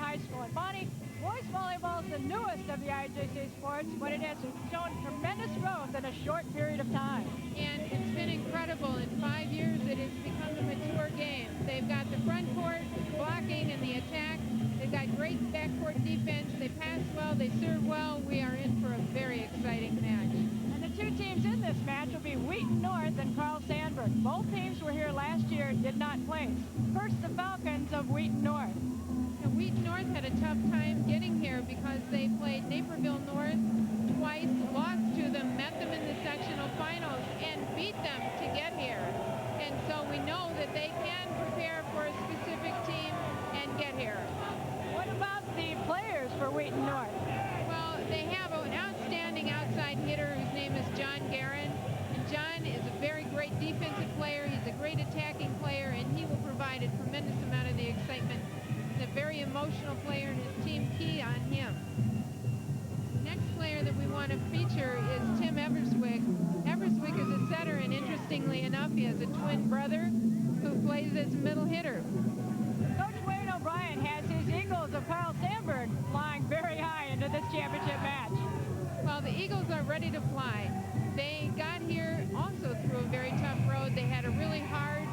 High School. And Bonnie, boys volleyball is the newest of the IHSA sports, but it has shown tremendous growth in a short period of time. And it's been incredible. In 5 years, it has become a mature game. They've got the front court, the blocking, and the attack. They've got great backcourt defense. They pass well. They serve well. We are in for a very exciting match. And the two teams in this match will be Wheaton North and Carl Sandburg. Both teams were here last year and did not place. First, the Falcons of Wheaton North. And Wheaton North had a tough time getting here because they played Naperville North twice, lost to them, met them in the sectional finals, and beat them to get here. And so we know that they can prepare for a specific team and get here. What about the players for Wheaton North? Well, they have an outstanding outside hitter whose name is John Guerin. And John is a very great defensive player. He's a great attacking player, and he will provide a tremendous amount of the excitement. He's a very emotional player, and his team key on him. Next player that we want to feature is Tim Everswick. Everswick is a setter, and interestingly enough, he has a twin brother who plays as middle hitter. Coach Wayne O'Brien has his Eagles of Carl Sandburg flying very high into this championship match. Well, the Eagles are ready to fly. They got here also through a very tough road. They had a really hard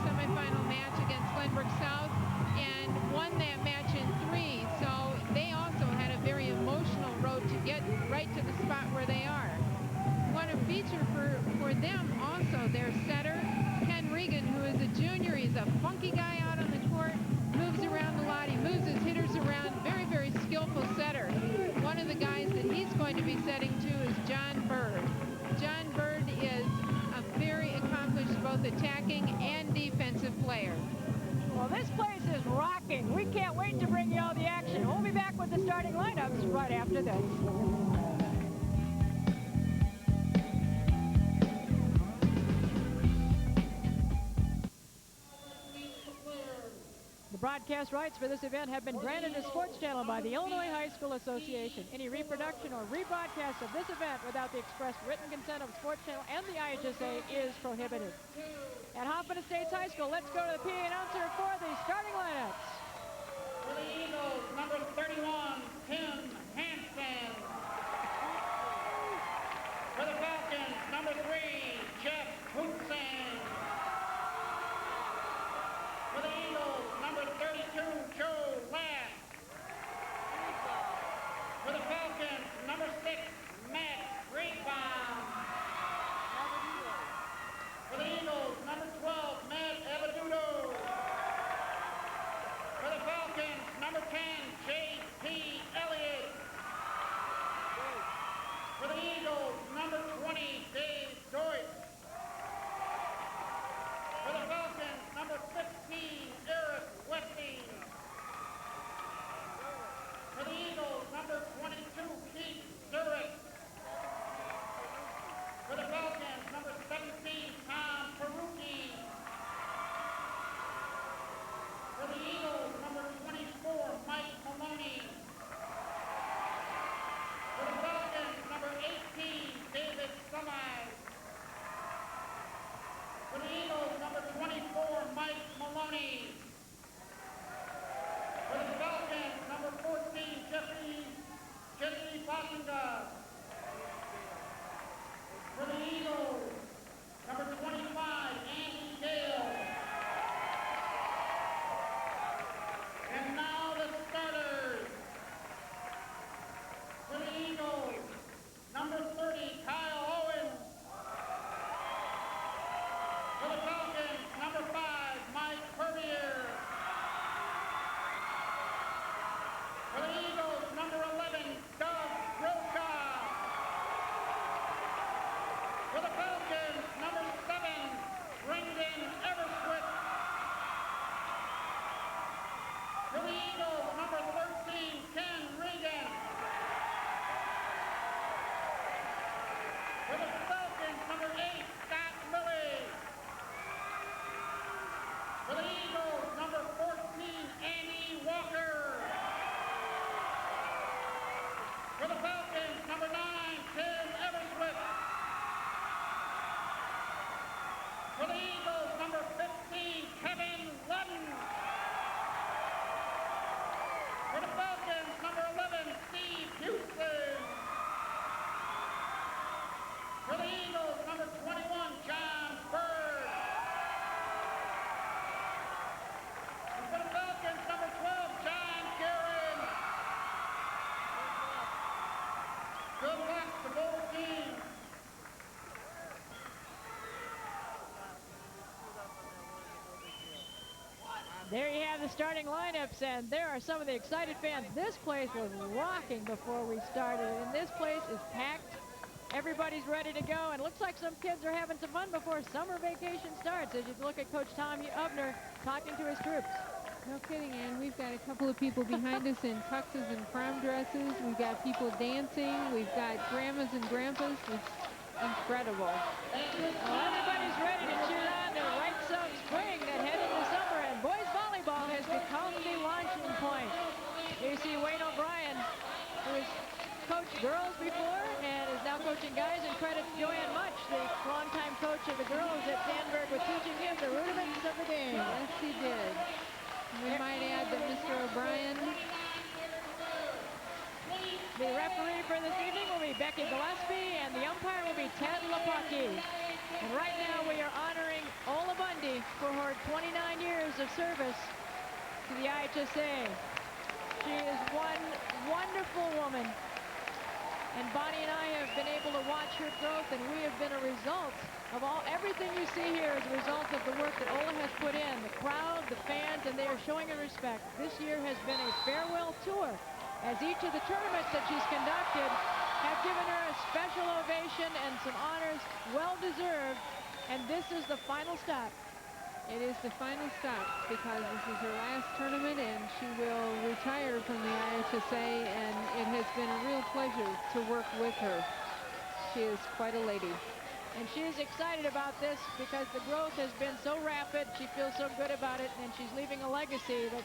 semifinal match against Glenbrook South and won that match in 3. So they also had a very emotional road to get right to the spot where they are. We want to feature for them also their setter, Ken Regan, who is a junior. He's a funky guy out on the court, moves around a lot. He moves his hitters around. Very, very skillful setter. One of the guys that he's going to be setting to is John Bird. John Bird is a very accomplished both attacking and defensive player. Well, this place is rocking. We can't wait to bring you all the action. We'll be back with the starting lineups right after this. The broadcast rights for this event have been granted to Sports Channel by the Illinois High School Association. Any reproduction or rebroadcast of this event without the express written consent of Sports Channel and the IHSA is prohibited. At Hoffman Estates High School, let's go to the PA announcer for the starting lineups. For the Eagles, number 31, Tim Hansen. For the Falcons, number 3, Jeff Hoopson. For the Eagles, number 32, Joe Lass. For the Falcons, number 6, Matt Greenbaum. For the Eagles, number 12, Matt Abadudo. For the Falcons, number 10, Jay There you have the starting lineups, and there are some of the excited fans. This place was rocking before we started, and this place is packed. Everybody's ready to go, and looks like some kids are having some fun before summer vacation starts, as you look at Coach Tom Ubner talking to his troops. No kidding, Ann. We've got a couple of people behind us in tuxes and prom dresses. We've got people dancing. We've got grandmas and grandpas. It's incredible. Well, everybody's ready to cheer on the rites of spring that head into summer, and boys volleyball has become the launching point. You see Wayne O'Brien, who has coached girls before and is now coaching guys, and credits Joanne Much, the longtime coach of the girls at Sandburg, with teaching him the rudiments of the game. Yes, he did. We might add that Mr. O'Brien. The referee for this evening will be Becky Gillespie, and the umpire will be Ted Lapaki. And right now we are honoring Ola Bundy for her 29 years of service to the IHSA. She is one wonderful woman, and Bonnie and I have been able to watch her growth, and we have been a result of everything you see here is a result of the work that Ola has put in. The crowd, the fans, and they are showing her respect. This year has been a farewell tour, as each of the tournaments that she's conducted have given her a special ovation and some honors well deserved, and this is the final stop. It is the final stop because this is her last tournament, and she will retire from the IHSA, and it has been a real pleasure to work with her. She is quite a lady. And she is excited about this because the growth has been so rapid. She feels so good about it, and she's leaving a legacy that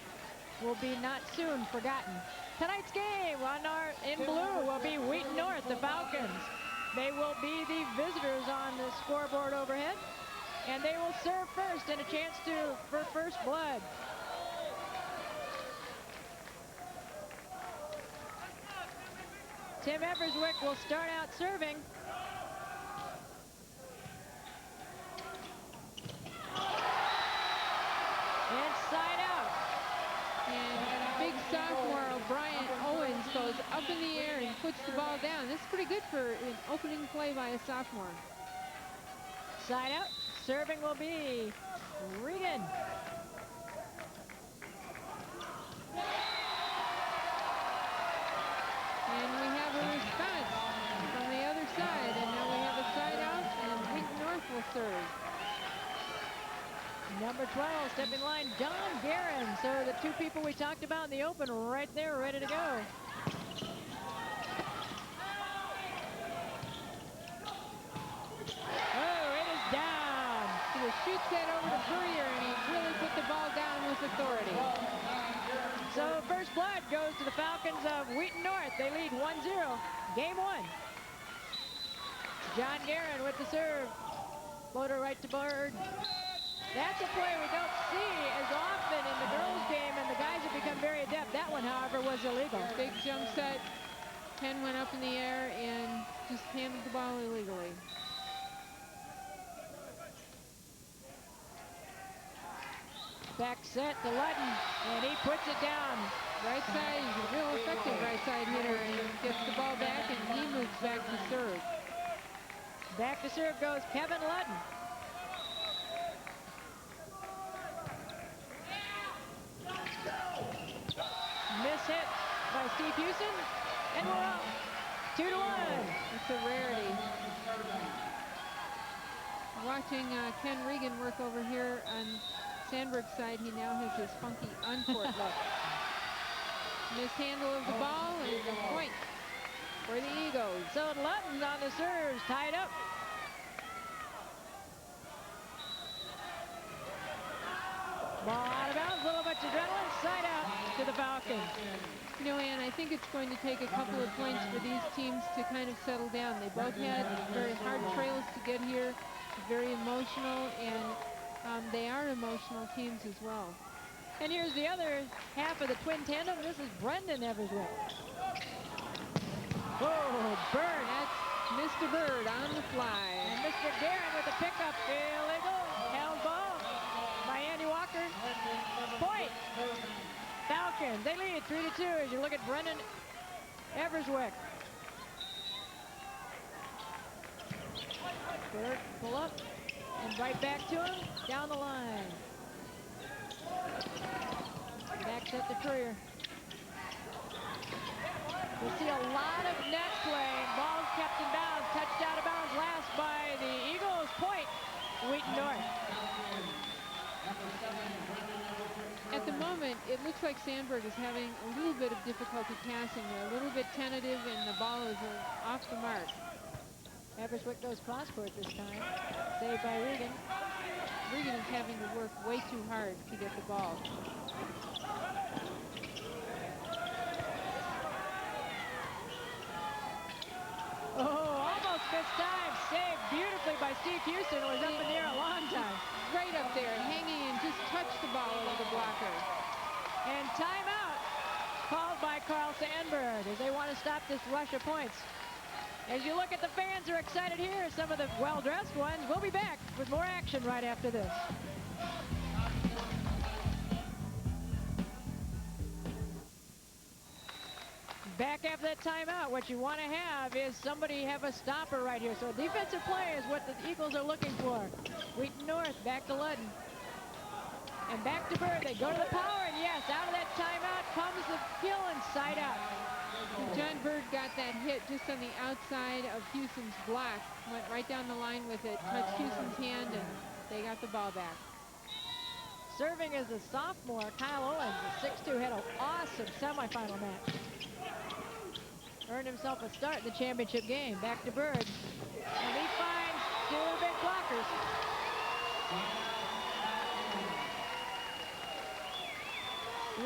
will be not soon forgotten. Tonight's game in blue will be Wheaton North, the Falcons. They will be the visitors on the scoreboard overhead, and they will serve first and a chance for first blood. Tim Everswick will start out serving. Inside out. And big sophomore Brian Owens goes up in the air and puts the ball down. This is pretty good for an opening play by a sophomore. Side out. Serving will be Regan. And we have a response from the other side. And now we have a side out, and Wheaton North will serve. Number 12, stepping line, John Guerin. So the two people we talked about in the open right there, ready to go. Oh, it is down. He just shoots that over to Courier, and he really put the ball down with authority. So first blood goes to the Falcons of Wheaton North. They lead 1-0. Game one. John Guerin with the serve. Floater right to Bird. That's a play we don't see as often in the girls' game, and the guys have become very adept. That one, however, was illegal. Big jump set. Ken went up in the air and just handled the ball illegally. Back set to Ludden, and he puts it down. Right side, he's a real effective right side hitter, and gets the ball back, and he moves back to serve. Back to serve goes Kevin Ludden. Miss hit by Steve Houston, and we're up 2-1. It's a rarity. Watching Ken Regan work over here on Sandburg's side, he now has his funky on-court look. Mishandle of the ball, and a point for the Eagles. So Ludden's on the serves, tied up. Ball out of bounds, a little bit of adrenaline, side out to the Falcons. You know, Ann, I think it's going to take a couple of points for these teams to kind of settle down. They both had very hard trails to get here, very emotional, and they are emotional teams as well. And here's the other half of the twin tandem. This is Brendan Everswick. Oh, Bird. That's Mr. Bird on the fly. And Mr. Guerin with the pickup. Illegal. Held ball by Andy Walker. Point. Falcons. They lead 3-2 as you look at Brendan Everswick. Bird pull up and right back to him down the line. Back set to Courier. We'll see a lot of net play. Ball's kept in bounds. Touched out of bounds last by the Eagles. Point, Wheaton North. At the moment, it looks like Sandburg is having a little bit of difficulty passing. They're a little bit tentative, and the ball is off the mark. Everswick goes cross court this time. Saved by Regan. Regan is having to work way too hard to get the ball. Oh, almost missed time. Saved beautifully by Steve Houston, who was up in the air a long time. Right up there, hanging and just touched the ball over the blocker. And timeout called by Carl Sandburg as they want to stop this rush of points. As you look at the fans are excited here, some of the well-dressed ones. We'll be back with more action right after this. Back after that timeout, what you want to have is somebody have a stopper right here. So defensive play is what the Eagles are looking for. Wheaton North back to Ludden. And back to Bird. They go to the power, and yes, out of that timeout comes the kill and side out. John Bird got that hit just on the outside of Houston's block. Went right down the line with it, touched Houston's hand, and they got the ball back. Serving as a sophomore, Kyle Orland, the 6'2", had an awesome semifinal match. Earned himself a start in the championship game. Back to Bird. And he finds two big blockers.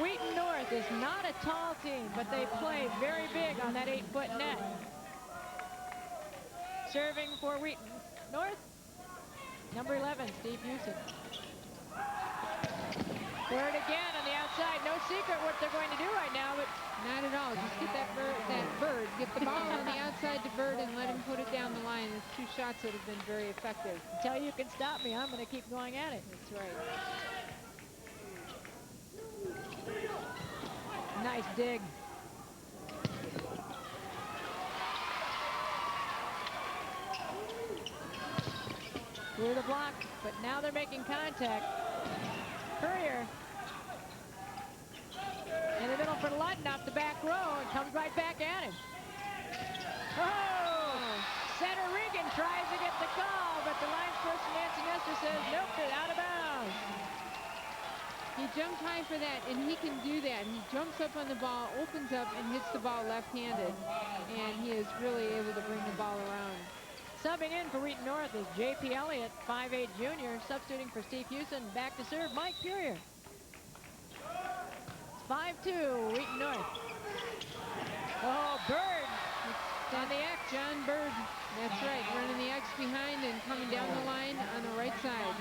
Wheaton North is not a tall team, but they play very big on that 8-foot net. Serving for Wheaton North, number 11, Steve Houston. Bird again on the outside. No secret what they're going to do right now, but not at all. Just get that bird, get the ball on the outside to Bird and let him put it down the line. It's two shots that have been very effective. Until you can stop me, I'm going to keep going at it. That's right. Nice dig. Through the block, but now they're making contact. Courier in the middle for Ludden off the back row and comes right back at him. Oh! Center Regan tries to get the call, but the linesperson Nancy Nestor says nope, they're out of bounds. He jumped high for that, and he can do that. He jumps up on the ball, opens up, and hits the ball left-handed, and he is really able to bring the ball around. Subbing in for Wheaton North is J.P. Elliott, 5'8" junior, substituting for Steve Houston. Back to serve, Mike Courier. 5'2", Wheaton North. Oh, Bird on the X. John Bird, that's right, running the X behind and coming down the line on the right side.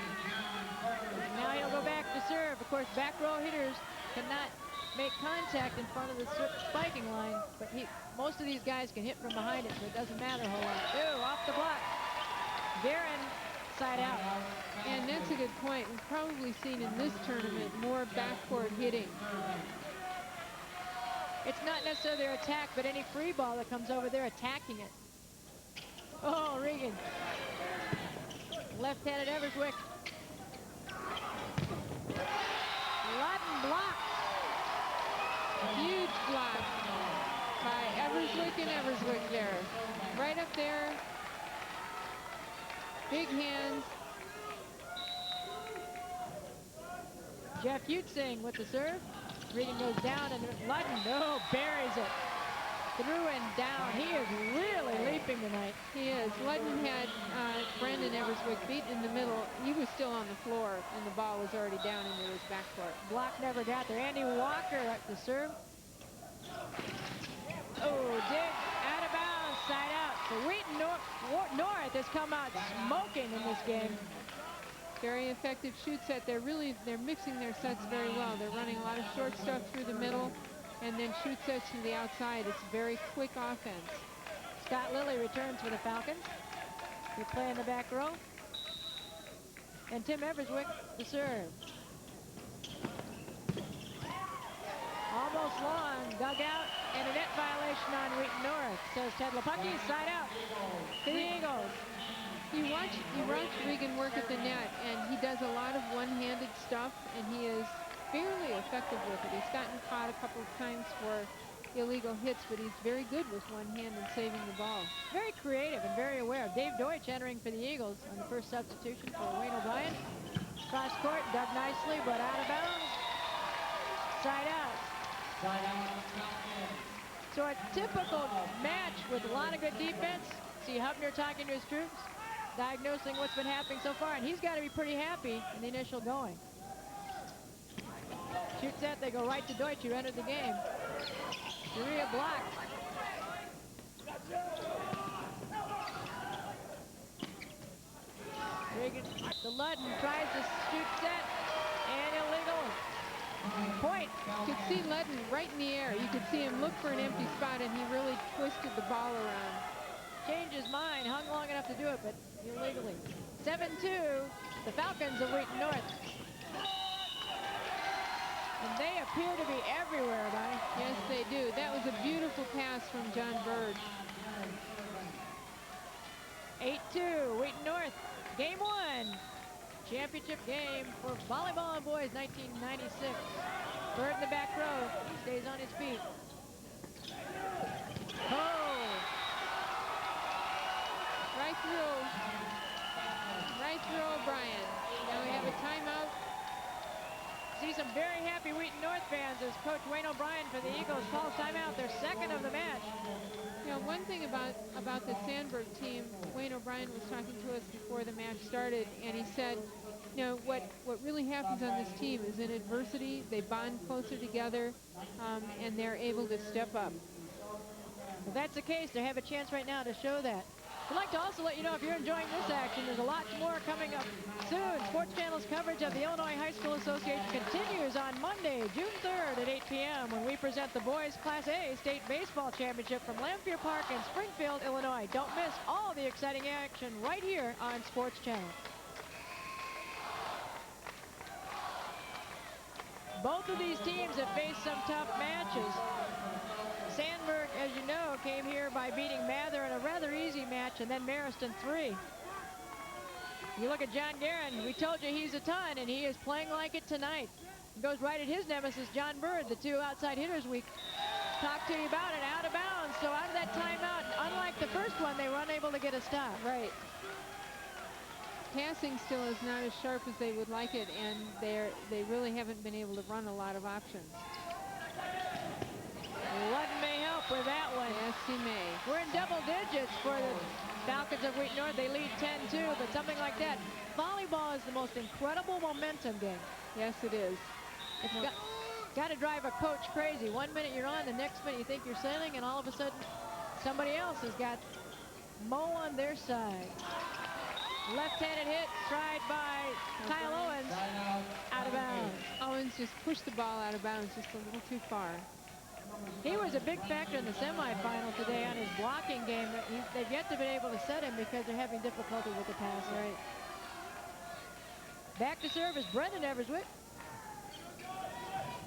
Now he'll go back to serve. Of course, back row hitters cannot make contact in front of the spiking line, but most of these guys can hit from behind it, so it doesn't matter a whole lot. Ooh, off the block. Guerin, side out. And that's a good point. We've probably seen in this tournament more backcourt hitting. It's not necessarily their attack, but any free ball that comes over, they're attacking it. Oh, Regan. Left-handed Everswick. Ludden blocked. Huge block by Everswick and Everswick there. Right up there. Big hands. Jeff Utsing with the serve. Regan goes down and Ludden, no, buries it. Through and down. He is really leaping tonight. He is. Ludden had Brandon Everswick beat in the middle. He was still on the floor, and the ball was already down into his backcourt. Block never got there. Andy Walker at the serve. Oh, dig out of bounds, side out. So Wheaton North has come out smoking in this game. Very effective shoot set. They're mixing their sets very well. They're running a lot of short stuff through the middle and then shoot sets to the outside. It's very quick offense. Scott Lilly returns for the Falcons. They play in the back row. And Tim Everswick to serve. Almost long, dug out, and a net violation on Wheaton North, says Ted Lepucki, side out to the Eagles. You watch Regan work at the net, and he does a lot of one-handed stuff, and he is fairly effective with it. He's gotten caught a couple of times for illegal hits, but he's very good with one hand and saving the ball. Very creative and very aware. Dave Deutsch entering for the Eagles on the first substitution for Wayne O'Brien. Cross court, dug nicely, but out of bounds. Side out. So a typical match with a lot of good defense. See Hubner talking to his troops, diagnosing what's been happening so far, and he's got to be pretty happy in the initial going. Shoots that, they go right to Deutsch, who entered the game. Sharia blocked. Reagan to Ludden, tries to shoot set, and illegal. Point. You could see Ludden right in the air. You could see him look for an empty spot, and he really twisted the ball around. Changed his mind, hung long enough to do it, but illegally. 7-2, the Falcons of Wheaton North. And they appear to be everywhere, buddy. Yes, they do. That was a beautiful pass from John Bird. 8-2, Wheaton North, game one. Championship game for volleyball and boys, 1996. Bird in the back row, stays on his feet. Oh! Right through O'Brien. Now we have a timeout. See some very happy Wheaton North fans as Coach Wayne O'Brien for the Eagles calls timeout, their second of the match. You know, one thing about the Sandburg team, Wayne O'Brien was talking to us before the match started, and he said, you know, what really happens on this team is in adversity, they bond closer together, and they're able to step up. If that's the case, they have a chance right now to show that. We'd like to also let you know, if you're enjoying this action, there's a lot more coming up soon. Sports Channel's coverage of the Illinois High School Association continues on Monday, June 3rd at 8 p.m. when we present the Boys Class A State Baseball Championship from Lamphere Park in Springfield, Illinois. Don't miss all the exciting action right here on Sports Channel. Both of these teams have faced some tough matches. Sandburg, as you know, came here by beating Mather in a rather easy match, and then Mariston 3. You look at John Guerin, we told you he's a ton, and he is playing like it tonight. He goes right at his nemesis, John Bird, the two outside hitters we talked to you about, and out of bounds. So out of that timeout, unlike the first one, they were unable to get a stop. Right. Passing still is not as sharp as they would like it, and they really haven't been able to run a lot of options. Ludden may help with that one. Yes, he may. We're in double digits for the Falcons of Wheaton North. They lead 10-2, but something like that. Volleyball is the most incredible momentum game. Yes, it is. It's got to drive a coach crazy. 1 minute you're on, the next minute you think you're sailing, and all of a sudden somebody else has got Mo on their side. Left-handed hit tried by Kyle Owens. Out of bounds. Owens just pushed the ball out of bounds just a little too far. He was a big factor in the semifinal today on his blocking game. They've yet to be able to set him because they're having difficulty with the pass. Right. Back to serve is Brendan Everswick.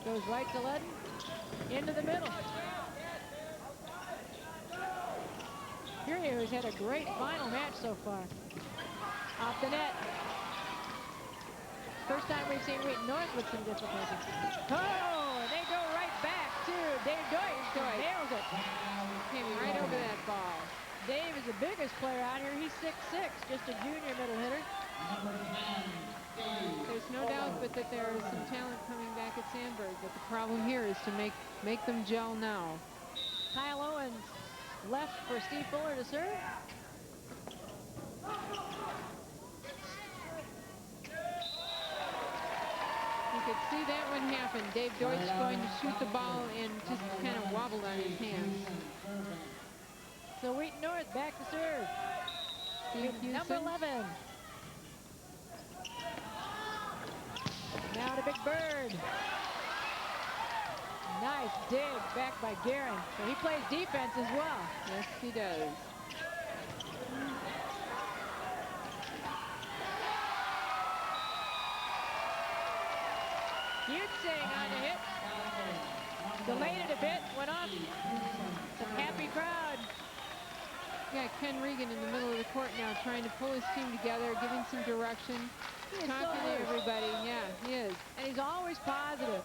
Goes right to Ludden. Into the middle. Fury, who's had a great final match so far. Off the net. First time we've seen Wheaton North with some difficulty. Oh, and they go right back to Dave Deutsch. Nails it. Came right over that ball. Dave is the biggest player out here. He's 6'6", just a junior middle hitter. There's no doubt but that there is some talent coming back at Sandburg, but the problem here is to make them gel now. Kyle Owens left for Steve Fuller to serve. You could see that one happen. Dave Deutsch going to shoot the ball and just kind of wobbled on his hands. So Wheaton North back to serve. Number 11. Now to Big Bird. Nice dig back by Guerin. So he plays defense as well. Yes, he does. Hutzing on the hit. Delayed it a bit, went off. Some happy crowd. Yeah, Ken Regan in the middle of the court now trying to pull his team together, giving some direction. He is talking so to loose. everybody. Yeah, he is. And he's always positive.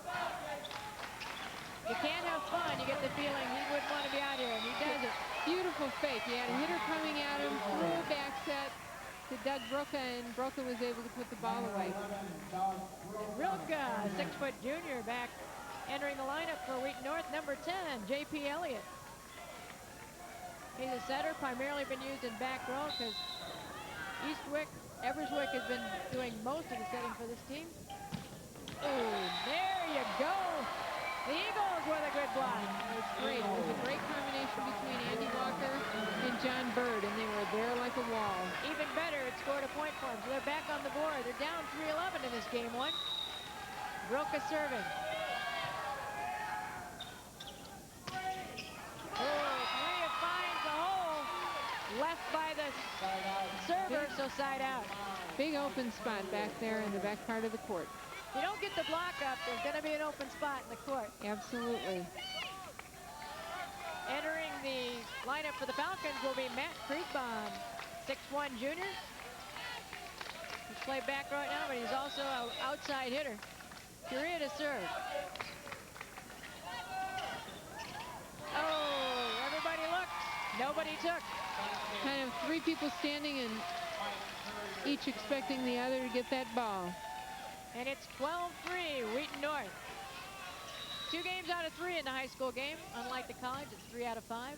You can't have fun. You get the feeling he wouldn't want to be out here, and he does it. Beautiful fake. He had a hitter coming at him, threw a back set to Doug Broca, and Broca was able to put the ball away. Rilka, 6-foot junior, back entering the lineup for Wheaton North, number 10, J.P. Elliott. He's a setter, primarily been used in back row because Everswick has been doing most of the setting for this team. Oh, there you go. The Eagles with a good block. It's great. It was a great combination between Andy Walker and John Bird, and they were there like a wall. Even better, it scored a point for them. So they're back on the board. They're down 3-11 in this game one. Broca serving. Oh, Maria finds a hole. Left by the server, so side out. Big open spot back there in the back part of the court. If you don't get the block up, there's going to be an open spot in the court. Absolutely. Entering the lineup for the Falcons will be Matt Kriegbaum, 6'1" junior. He's played back right now, but he's also an outside hitter. Curia to serve. Oh, everybody looked. Nobody took. Kind of three people standing and each expecting the other to get that ball. And it's 12-3, Wheaton North. 2 games out of 3 in the high school game. Unlike the college, it's 3 out of 5.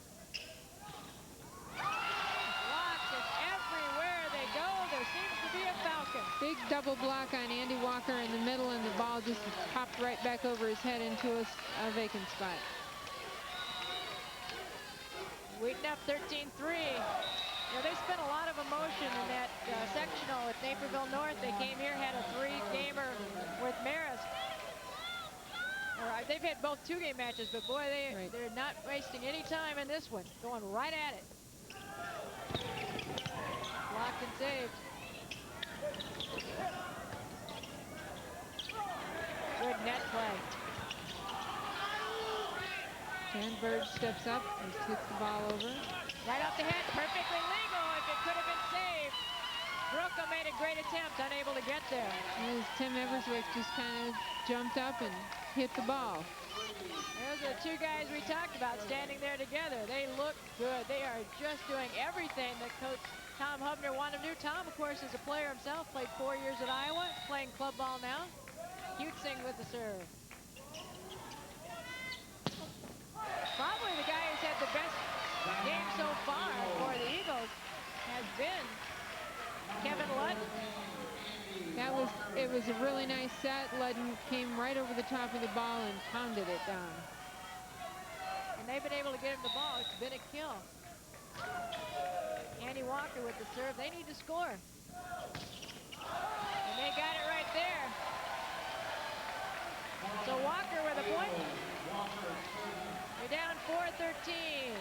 Blocks it everywhere they go. There seems to be a Falcon. Big double block on Andy Walker in the middle, and the ball just popped right back over his head into a vacant spot. Wheaton up 13-3. You know, they spent a lot of emotion in that sectional at Naperville North. They came here, had a 3-gamer with Marist. They've had both 2-game matches, but boy, they're not wasting any time in this one. Going right at it. Blocked and saved. Good net play. Sandburg steps up and hits the ball over. Right off the head, perfectly legal if it could have been saved. Broca made a great attempt, unable to get there. As Tim Everswick just kind of jumped up and hit the ball. Those are the 2 guys we talked about standing there together. They look good. They are just doing everything that Coach Tom Hubner wanted to do. Tom, of course, is a player himself, played 4 years at Iowa, playing club ball now. Hutzing with the serve. Probably the guy who's had the best game so far for the Eagles has been Kevin Ludden. It was a really nice set. Ludden came right over the top of the ball and pounded it down. And they've been able to get him the ball. It's been a kill. Andy Walker with the serve. They need to score. And they got it right there. So Walker with a point. They're down 4-13.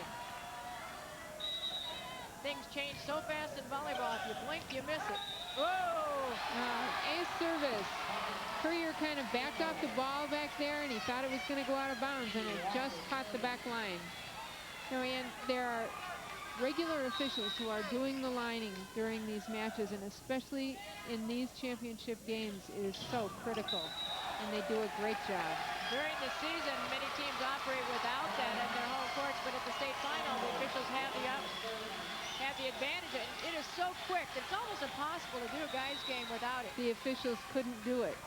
Things change so fast in volleyball. If you blink, you miss it. Whoa! Ace service. Courier kind of backed off the ball back there, and he thought it was going to go out of bounds, and it just caught the back line. You know, and there are regular officials who are doing the lining during these matches, and especially in these championship games, it is so critical, and they do a great job. During the season, many teams operate without that in their home courts, but at the state final, the officials have the advantage. It is so quick, it's almost impossible to do a guys' game without it. The officials couldn't do it.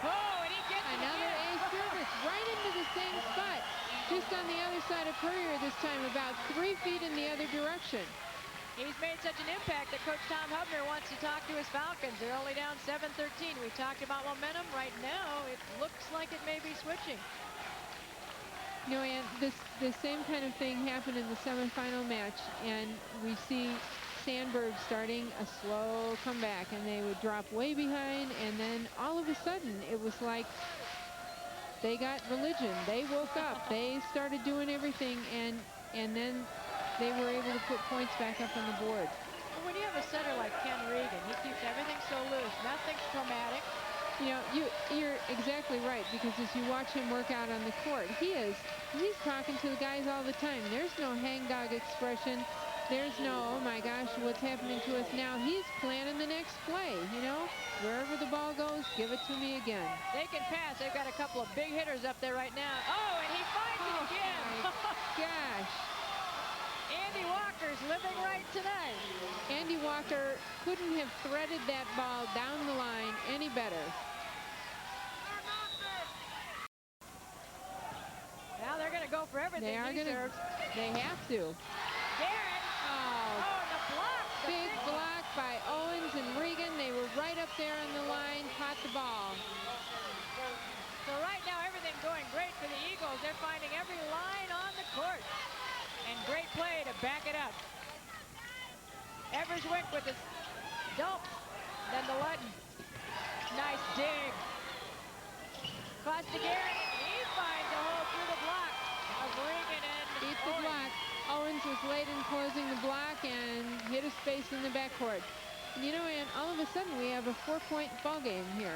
Oh, and he gets another ace service right into the same spot, just on the other side of Courier this time, about 3 feet in the other direction. He's made such an impact that Coach Tom Hubner wants to talk to his Falcons. They're only down 7-13. We talked about momentum. Right now, it looks like it may be switching. You know, and the same kind of thing happened in the semifinal match, and we see Sandburg starting a slow comeback, and they would drop way behind, and then all of a sudden it was like they got religion. They woke up. They started doing everything, and then they were able to put points back up on the board. Well, when you have a setter like Ken Regan, he keeps everything so loose. Nothing's traumatic. You know, you're exactly right, because as you watch him work out on the court, he's talking to the guys all the time. There's no hangdog expression. There's no, oh my gosh, what's happening to us now? He's planning the next play, you know? Wherever the ball goes, give it to me again. They can pass. They've got a couple of big hitters up there right now. Oh, and he finds it again. Gosh. Andy Walker's living right tonight. Andy Walker couldn't have threaded that ball down the line any better. Now they're going to go for everything. They are going to. They have to. Garrett. Oh, The block. big block by Owens and Regan. They were right up there on the line, caught the ball. So right now everything going great for the Eagles. They're finding every line on the court. And great play to back it up. Everswick with his dump. Then the Ludden. Nice dig. Cross to Garrett. He finds a hole through the block of Regan and Beat the Owens. block. Owens was late in closing the block and hit a space in the backcourt. And you know, and all of a sudden we have a 4-point ball game here.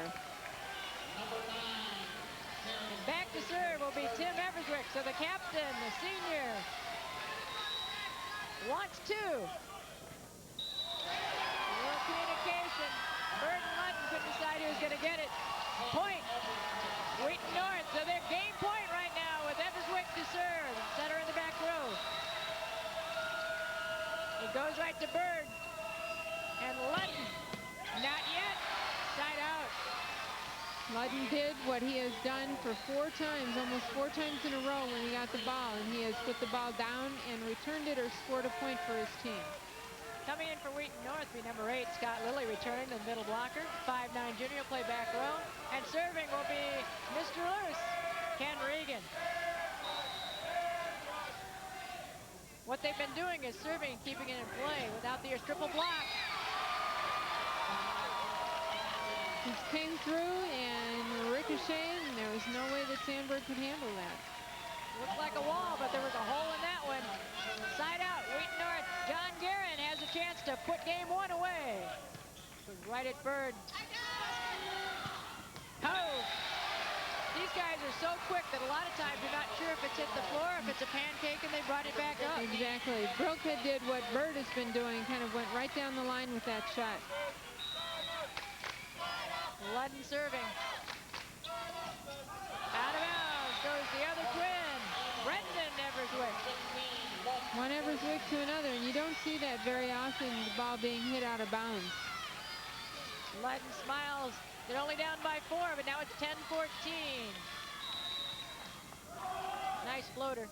And back to serve will be Tim Everswick. So the captain, the senior, wants two. Little communication. Burton Ludden couldn't decide who was going to get it. Point. Wheaton North. So they're game point right now with Everswick to serve. Center in the back row. It goes right to Bird. And Ludden. Not yet. Side out. Ludden did what he has done for 4 times, almost 4 times in a row when he got the ball, and he has put the ball down and returned it or scored a point for his team. Coming in for Wheaton North will be number 8, Scott Lilly, returning the middle blocker. 5'9" junior will play back row. And serving will be Mr. Loose, Ken Regan. What they've been doing is serving and keeping it in play without the triple block. He came through and ricocheted, and there was no way that Sandburg could handle that. Looked like a wall, but there was a hole in that one. Side out, Wheaton North. John Guerin has a chance to put game 1 away. Goes right at Bird. Oh! These guys are so quick that a lot of times you're not sure if it's hit the floor, if it's a pancake, and they brought it back up. Exactly. Brokhead did what Bird has been doing, kind of went right down the line with that shot. Ludden serving. Out of bounds goes the other twin, Brendan Everswick. One Everswick to another, and you don't see that very often, the ball being hit out of bounds. Ludden smiles. They're only down by 4, but now it's 10-14. Nice floater.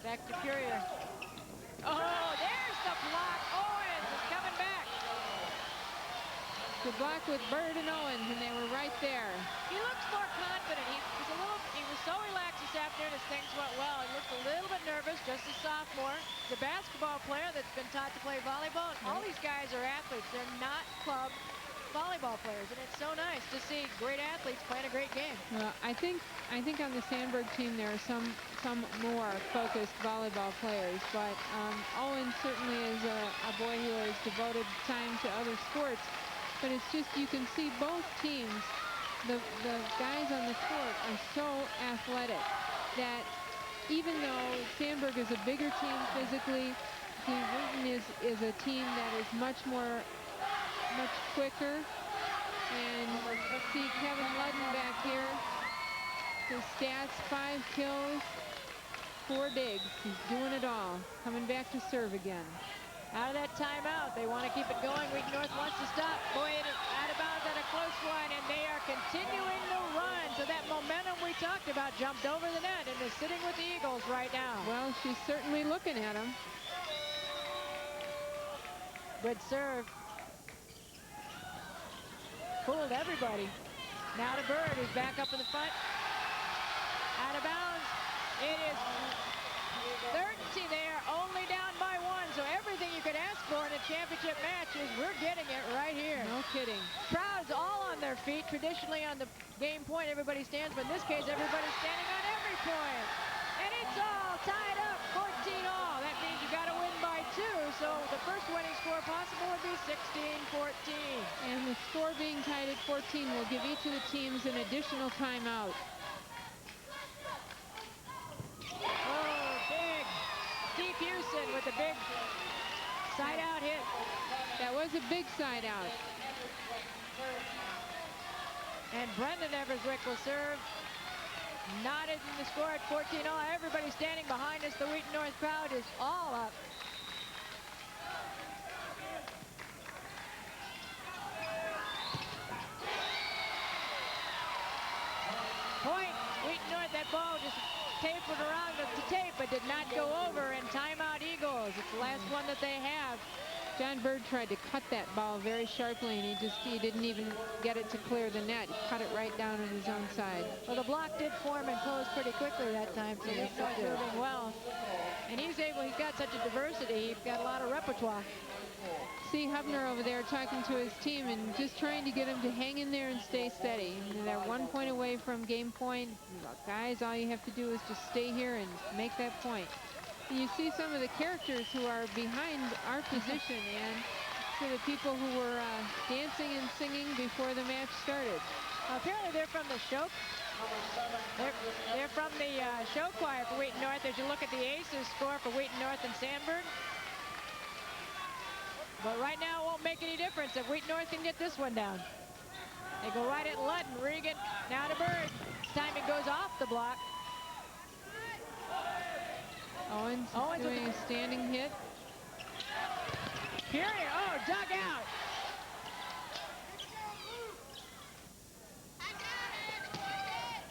Back to Courier. Oh, there's the block. Owens is coming back. The block with Bird and Owens, and they were right there. He looks more confident. He was so relaxed this afternoon as things went well. He looked a little bit nervous, just a sophomore. He's a basketball player that's been taught to play volleyball. And all these guys are athletes. They're not club volleyball players, and it's so nice to see great athletes playing a great game. Well, I think on the Sandburg team there are some more focused volleyball players, but Owen certainly is a boy who has devoted time to other sports. But it's just, you can see both teams, the guys on the court are so athletic that even though Sandburg is a bigger team physically, Wheaton is a team that is much quicker. And see Kevin Ludden back here. His stats: 5 kills, 4 digs. He's doing it all. Coming back to serve again. Out of that timeout, they want to keep it going. Wheaton North wants to stop. Boy, out of bounds at a close one, and they are continuing the run. So that momentum we talked about jumped over the net and is sitting with the Eagles right now. Well, she's certainly looking at him. Good serve. Fooled everybody. Now to Bird, who's back up in the front. Out of bounds. It is 13. They are only down by 1. So everything you could ask for in a championship match is we're getting it right here. No kidding. Crowds all on their feet. Traditionally on the game point, everybody stands, but in this case, everybody's standing on every point. And it's all tied up, 14 all. That means you got to win by 2. So the first winning score possible would be 16-14. And the score being tied at 14 will give each of the teams an additional timeout. Oh, big. Steve Houston with the big Side out hit. That was a big side out. And Brendan Everswick will serve. Knotted in the score at 14-all. Everybody standing behind us. The Wheaton North crowd is all up. Point. Wheaton North, that ball just tapered around the tape, but did not go over. And timeout Eagles. It's the last one that they have. John Bird tried to cut that ball very sharply, and he didn't even get it to clear the net. He cut it right down on his own side. Well, the block did form and close pretty quickly that time, so he's moving well. And he's got such a diversity. He's got a lot of repertoire. See Hubner over there talking to his team and just trying to get him to hang in there and stay steady. And they're 1 point away from game point. Guys, all you have to do is just stay here and make that point. And you see some of the characters who are behind our position, and so the people who were dancing and singing before the match started. Apparently they're from the show. They're from the show choir for Wheaton North. As you look at the aces score for Wheaton North and Sandburg. But right now it won't make any difference if Wheaton North can get this one down. They go right at Ludden. Regan now to Bird. This time it goes off the block. Owens doing a standing hit. Period. Oh, dug out.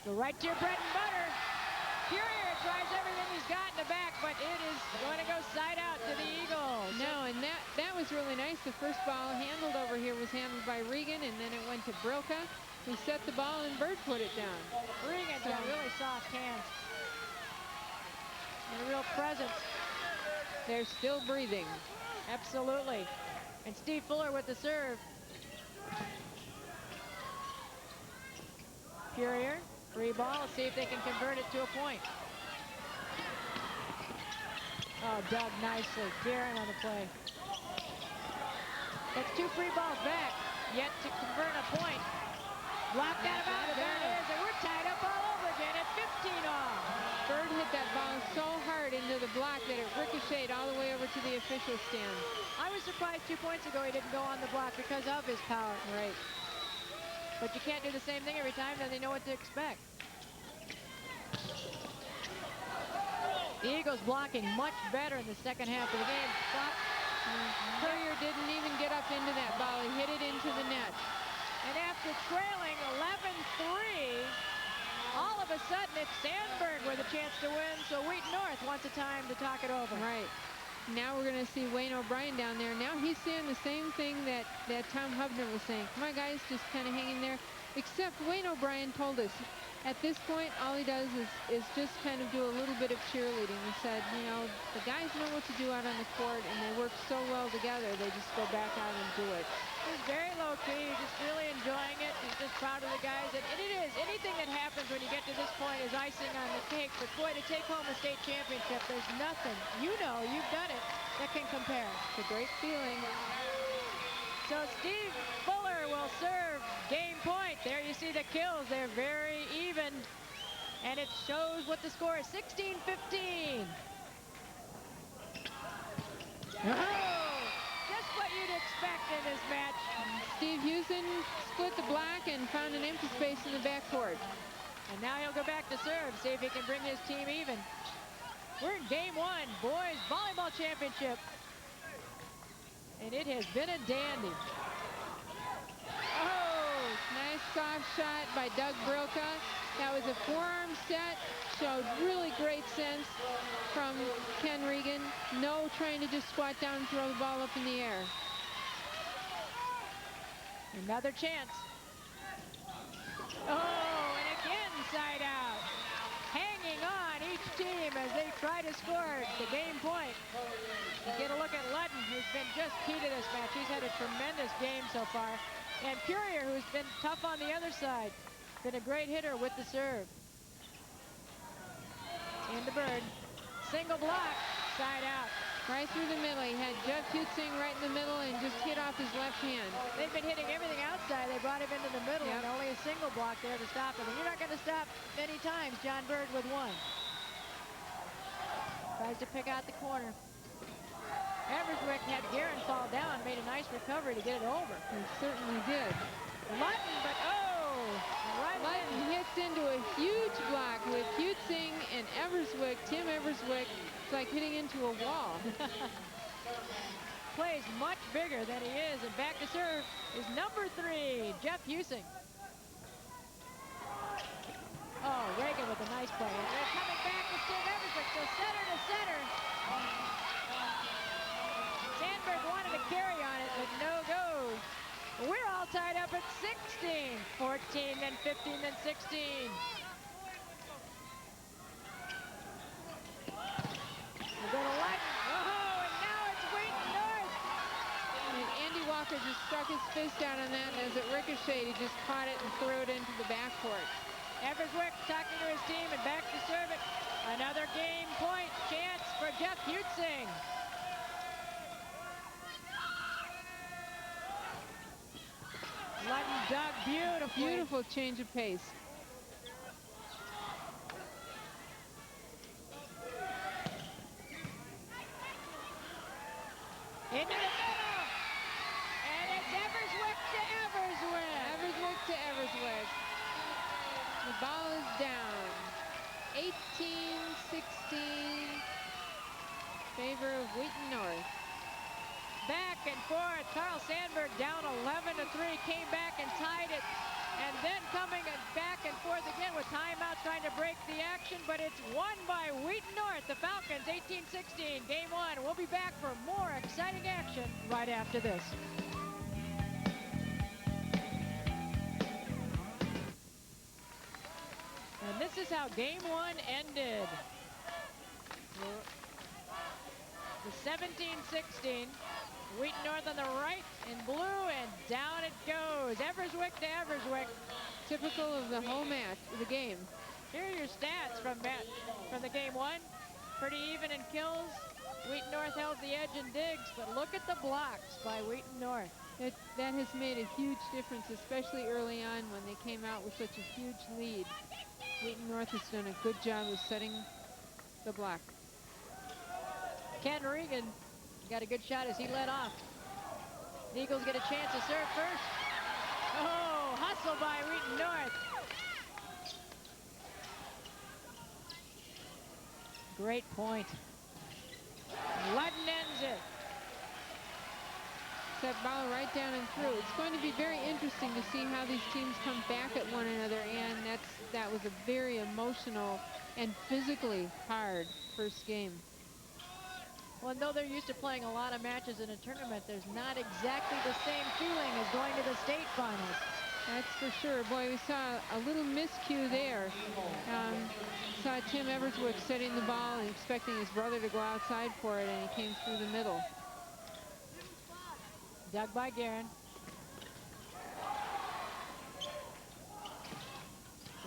Go right to your bread and butter. Period tries everything he's got in the back, but it is going to go side out to the Eagles. No, and that was really nice. The first ball handled over here was handled by Regan, and then it went to Brilka, who set the ball, and Bird put it down. Regan's got really soft hands. And a real presence. They're still breathing. Absolutely. And Steve Fuller with the serve. Purier, free ball. Let's see if they can convert it to a point. Oh, dug nicely. Darren on the play. That's 2 free balls back. Yet to convert a point. Blocked out of bounds. There it is. And we're tied up all over again at 15-all. Bird hit that ball so hard into the block that it ricocheted all the way over to the official stand. I was surprised 2 points ago he didn't go on the block because of his power. Right. But you can't do the same thing every time, then they know what to expect. The Eagles blocking much better in the second half of the game. Courier didn't even get up into that ball. He hit it into the net. And after trailing 11-3, all of a sudden it's Sandburg with a chance to win, so Wheaton North wants a time to talk it over. Right. Now we're going to see Wayne O'Brien down there. Now he's saying the same thing that Tom Hubner was saying. Come on, guys, just kind of hang in there. Except Wayne O'Brien told us at this point, all he does is just kind of do a little bit of cheerleading. He said, you know, the guys know what to do out on the court, and they work so well together, they just go back out and do it. He's very low-key, just really enjoying it. He's just proud of the guys. And it is, anything that happens when you get to this point is icing on the cake. But boy, to take home a state championship, there's nothing, you know, you've done it, that can compare. It's a great feeling. So Steve Fuller will serve game point. There you see the kills. They're very even. And it shows what the score is, 16-15. Just what you'd expect in this match. Steve Hewson split the block and found an empty space in the backcourt. And now he'll go back to serve, see if he can bring his team even. We're in game 1, boys volleyball championship. And it has been a dandy. Oh, nice soft shot by Doug Brilka. That was a forearm set. Showed really great sense from Ken Regan. No trying to just squat down and throw the ball up in the air. Another chance. Oh, and again side out. Hanging on each team as they try to score the game point. Get a look at Ludden, who's been just key to this match. He's had a tremendous game so far. And Purier, who's been tough on the other side. Been a great hitter with the serve. And the Bird. Single block, side out. Right through the middle. He had Jeff Hutzing right in the middle and just hit off his left hand. They've been hitting everything outside. They brought him into the middle, and only a single block there to stop him. And you're not going to stop many times John Bird with one. Tries to pick out the corner. Everswick had Guerin fall down, made a nice recovery to get it over. He certainly did. Lutton, but right Wheaton hits into a huge block with Wheaton and Everswick. Tim Everswick, it's like hitting into a wall. Plays much bigger than he is, and back to serve is number 3, Jeff Husing. Oh, Reagan with a nice play. And they're coming back with Tim Everswick, so center to center. Sandburg wanted to carry on it, but no go. We're all tied up at 16. 14, then 15, then 16. We'll go to Wheaton. Oh, and now it's Wheaton North. And Andy Walker just struck his fist out on that, and as it ricocheted, he just caught it and threw it into the backcourt. Everswick talking to his team and back to serve it. Another game point chance for Jeff Husing. Lutton dug beautifully. Beautiful change of pace. Into the middle. And it's Everswick to Everswick. Everswick to Everswick. The ball is down. 18-16. Favor of Wheaton North. Back and forth. Carl Sandburg down 11-3, came back and tied it. And then coming back and forth again with timeouts trying to break the action, but it's won by Wheaton North. The Falcons 18-16, game 1. We'll be back for more exciting action right after this. And this is how game 1 ended. The 17-16. Wheaton North on the right in blue, and down it goes. Everswick to Everswick. Typical of the whole match, the game. Here are your stats from the game 1. Pretty even in kills. Wheaton North held the edge in digs, but look at the blocks by Wheaton North. That has made a huge difference, especially early on when they came out with such a huge lead. Wheaton North has done a good job of setting the block. Ken Regan got a good shot as he led off. The Eagles get a chance to serve first. Oh, hustle by Wheaton North. Great point. Lutton ends it. That ball right down and through. It's going to be very interesting to see how these teams come back at one another, and that was a very emotional and physically hard first game. Well, and though they're used to playing a lot of matches in a tournament, there's not exactly the same feeling as going to the state finals. That's for sure. Boy, we saw a little miscue there. Saw Tim Everswick setting the ball and expecting his brother to go outside for it, and he came through the middle. Dug by Guerin.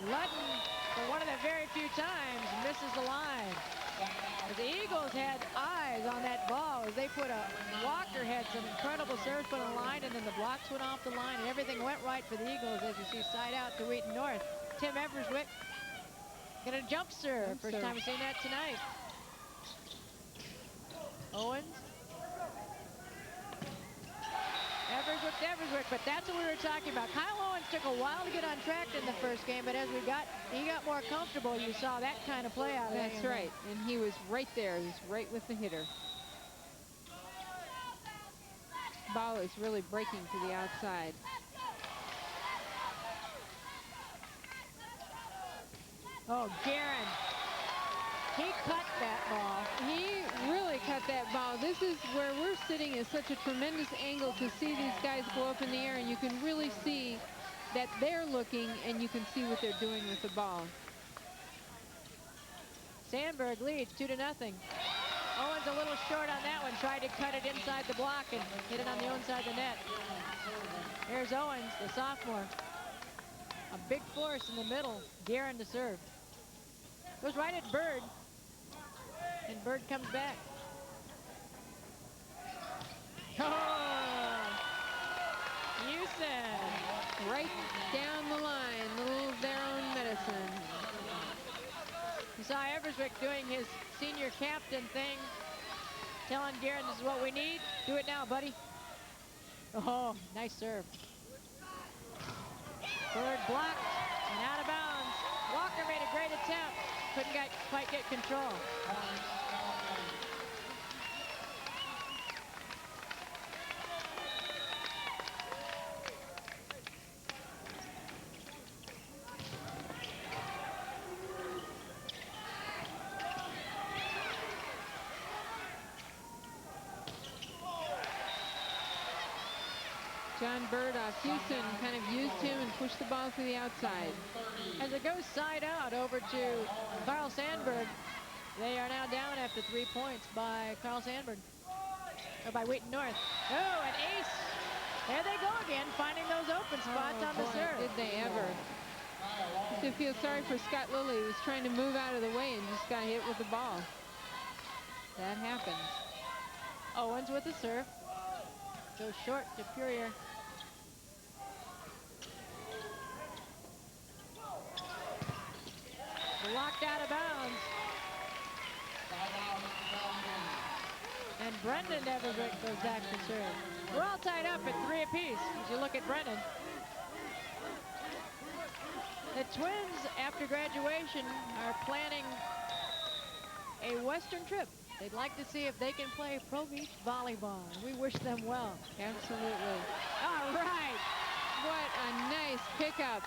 Lutton, for one of the very few times, misses the line. But the Eagles had eyes on that ball as they put Walker had some incredible serves put on the line, and then the blocks went off the line, and everything went right for the Eagles as you see side out to Wheaton North. Tim Everswick gonna jump serve. First time we've seen that tonight. Owens. Everswick, but that's what we were talking about. Kyle Owens took a while to get on track in the first game, but as he got more comfortable, you saw that kind of play out of him. That's right, and he was right there. He was right with the hitter. Ball is really breaking to the outside. Oh, Guerin. He cut that ball. He really cut that ball. This is where we're sitting is such a tremendous angle to see these guys go up in the air, and you can really see that they're looking, and you can see what they're doing with the ball. Sandburg leads 2-0. Owens a little short on that one. Tried to cut it inside the block and hit it on the own side of the net. Here's Owens, the sophomore. A big force in the middle. Guerin to serve. Goes right at Bird. And Bird comes back. Oh! Houston. Right down the line, little their own medicine. You saw Everswick doing his senior captain thing. telling Guerin this is what we need. Do it now, buddy. Oh, nice serve. Bird blocked and out of bounds. Walker made a great attempt. Couldn't quite get control. John Bird off Houston kind of used him and pushed the ball to the outside. As it goes side out over to Carl Sandburg. They are now down after 3 points by Carl Sandburg. Or by Wheaton North. Oh, an ace. There they go again, finding those open spots on the serve. Did they ever. I feel sorry for Scott Lilly, who was trying to move out of the way and just got hit with the ball. That happens. Owens with the serve. Goes short to Purier. Blocked out of bounds. And Brendan Everswick goes back to serve. We're all tied up at 3 apiece as you look at Brendan. The Twins, after graduation, are planning a Western trip. They'd like to see if they can play Pro Beach volleyball. We wish them well. Absolutely. All right. What a nice pickup.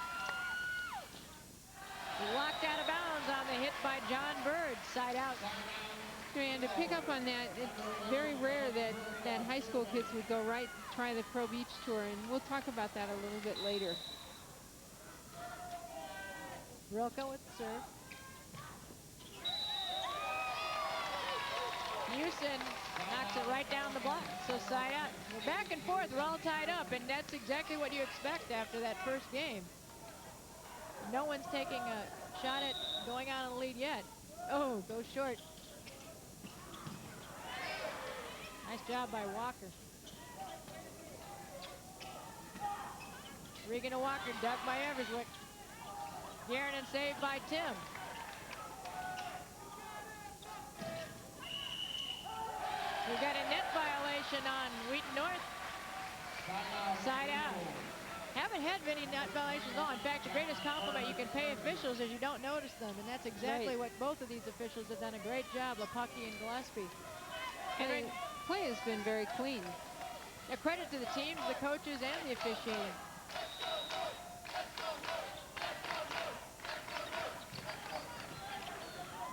Locked out of bounds on the hit by John Bird, side out. And to pick up on that, it's very rare that high school kids would go try the Pro Beach Tour, and we'll talk about that a little bit later. Rilke with the serve. Houston knocks it right down the block, so side out. We're back and forth, we're all tied up, and that's exactly what you expect after that first game. No one's taking a shot at going on a lead yet. Oh, goes short. Nice job by Walker. Regan to Walker, ducked by Everswick. Guerin and saved by Tim. We've got a net violation on Wheaton North. Side out. Haven't had many net violations at all. In fact, the greatest compliment you can pay officials is you don't notice them, and that's exactly what both of these officials have done a great job, Lepucky and Gillespie. And play has been very clean. A credit to the teams, the coaches, and the officiating.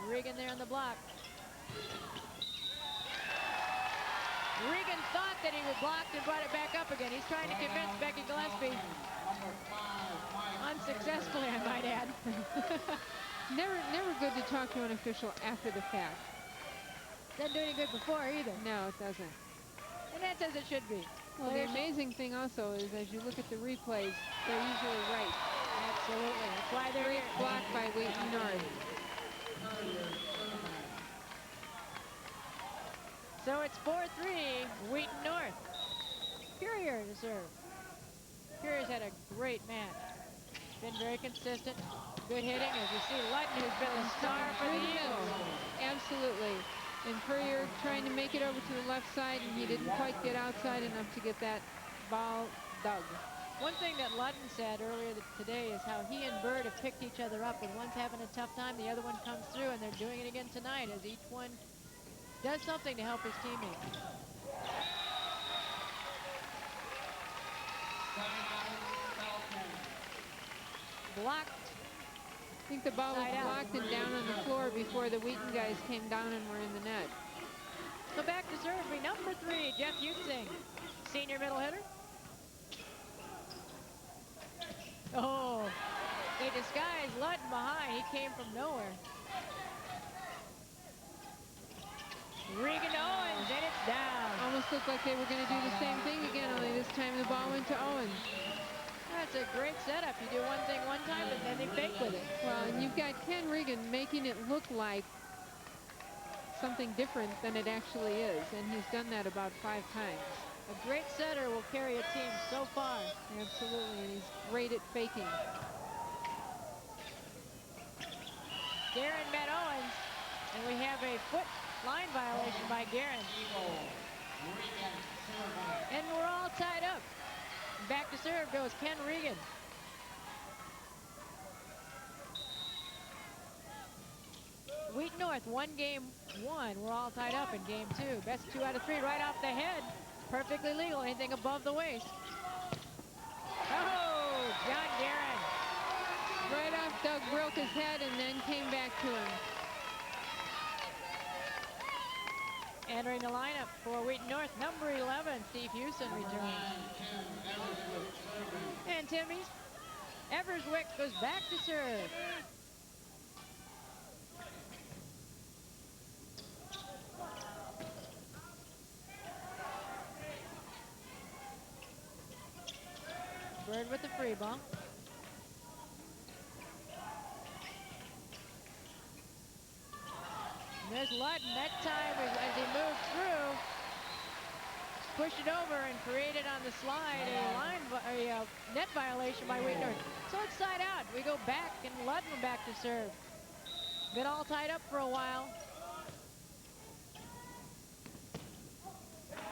Regan there on the block. Regan thought that he was blocked and brought it back up again. He's trying to convince Becky Gillespie. Unsuccessfully, I might add. Never good to talk to an official after the fact. Doesn't do any good before either. No, it doesn't. And that's as it should be. Well, the amazing thing also is as you look at the replays, they're usually right. Absolutely. That's why they're Great block by Wheaton North. So it's 4-3, Wheaton North. Purier to serve. Purier's had a great match. Been very consistent. Good hitting, as you see Ludden, who's been the star for the Eagles. Absolutely. And Purier trying to make it over to the left side, and he didn't quite get outside enough to get that ball dug. One thing that Ludden said earlier today is how he and Bird have picked each other up. When one's having a tough time, the other one comes through, and they're doing it again tonight as each one does something to help his teammates. Blocked. I think the ball was blocked and down on the floor before the Wheaton guys came down and were in the net. So back to serve be number 3, Jeff Utsing, senior middle hitter. Oh, they disguised Ludden behind. He came from nowhere. Regan Owens, and it's down. Almost looked like they were going to do the same thing again, only this time the ball went to Owens. That's a great setup. You do one thing one time, and then they fake with it. Well, and you've got Ken Regan making it look like something different than it actually is, and he's done that about 5 times. A great setter will carry a team so far. Absolutely, and he's great at faking. Darren met Owens, and we have a foot line violation by Guerin. And we're all tied up. Back to serve goes Ken Regan. Wheaton North won game 1. We're all tied up in game 2. Best 2 out of 3 right off the head. Perfectly legal. Anything above the waist. Oh, John Guerin. Right off Doug broke his head and then came back to him. Entering the lineup for Wheaton North, number 11, Steve Hewson returns. And Timmy's Everswick goes back to serve. Bird with the free ball. And there's Ludden. That time, as he moved through, pushed it over and created on the slide a net violation by Wheaton North. So it's side out. We go back, and Ludden back to serve. Been all tied up for a while.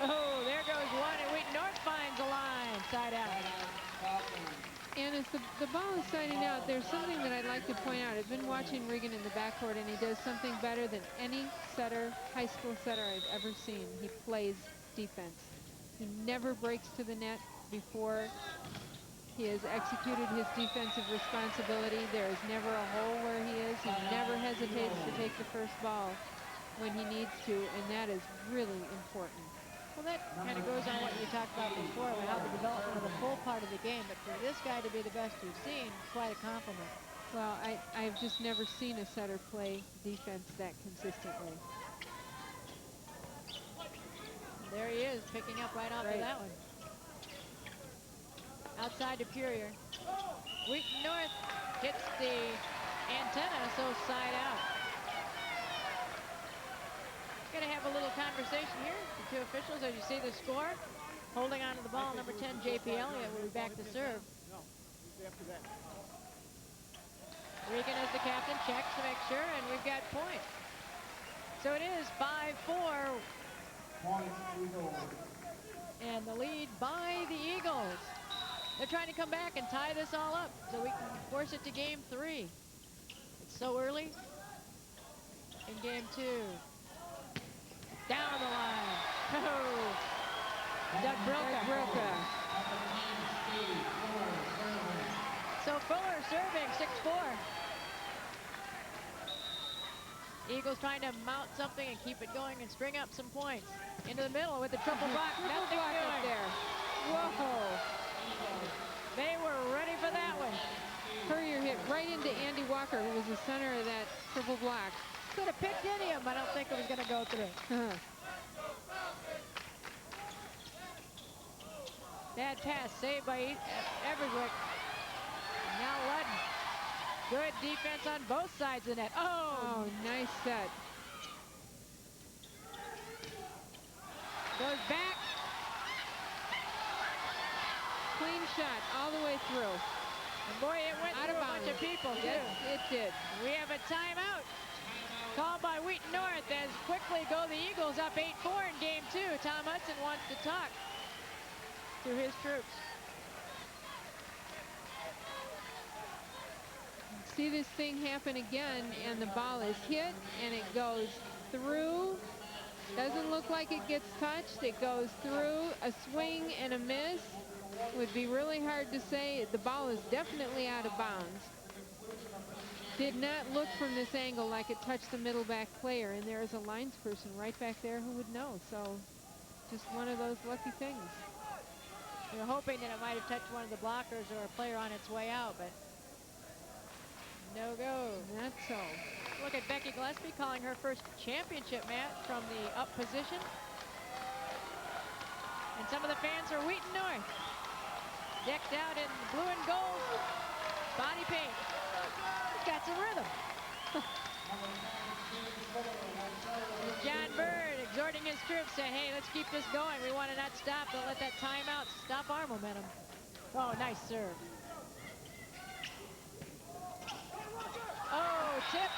Oh, there goes one, and Wheaton North finds a line. Side out. And as the ball is siding out, there's something that I'd like to point out. I've been watching Regan in the backcourt, and he does something better than any setter, high school setter I've ever seen. He plays defense. He never breaks to the net before he has executed his defensive responsibility. There is never a hole where he is. He never hesitates to take the first ball when he needs to, and that is really important. Well, that kind of goes on what you talked about before, about how the development of the full part of the game. But for this guy to be the best you've seen, quite a compliment. Well, I've just never seen a setter play defense that consistently. There he is, picking up right off of that one. Outside to Purier. Wheaton North hits the antenna, so side out. Gonna have a little conversation here. The two officials, as you see the score. Holding on to the ball, number 10, J.P. Elliott will be back to serve. Regan as the captain checks to make sure, and we've got point. So it is 5-4. And the lead by the Eagles. They're trying to come back and tie this all up so we can force it to game 3. It's so early in game 2. Down the line. Oh. Doug Broca. So Fuller serving 6-4. Eagles trying to mount something and keep it going and string up some points. Into the middle with the triple block. Nothing doing there. Whoa. They were ready for that one. Purier hit right into Andy Walker, who was the center of that triple block. Could have picked any of them. I don't think it was going to go through. Bad pass saved by Everswick. Now Ludden. Good defense on both sides of the net. Oh, nice set. Goes back. Clean shot all the way through. And boy, it went Out through of a bunch of people, too. Yes, it did. We have a timeout called by Wheaton North as quickly go the Eagles up 8-4 in game 2. Tom Hudson wants to talk to his troops. See this thing happen again, and the ball is hit, and it goes through. Doesn't look like it gets touched. It goes through. A swing and a miss. Would be really hard to say. The ball is definitely out of bounds. Did not look from this angle like it touched the middle back player, and there is a linesperson right back there who would know. So just one of those lucky things. We were hoping that it might have touched one of the blockers or a player on its way out, but no go. Not so. Look at Becky Gillespie calling her first championship match from the up position. And some of the fans are Wheaton North. Decked out in blue and gold body paint. He's got some rhythm. John Bird exhorting his troops, saying, hey, let's keep this going. We want to not stop. Don't let that timeout stop our momentum. Oh, nice serve. Oh, tipped.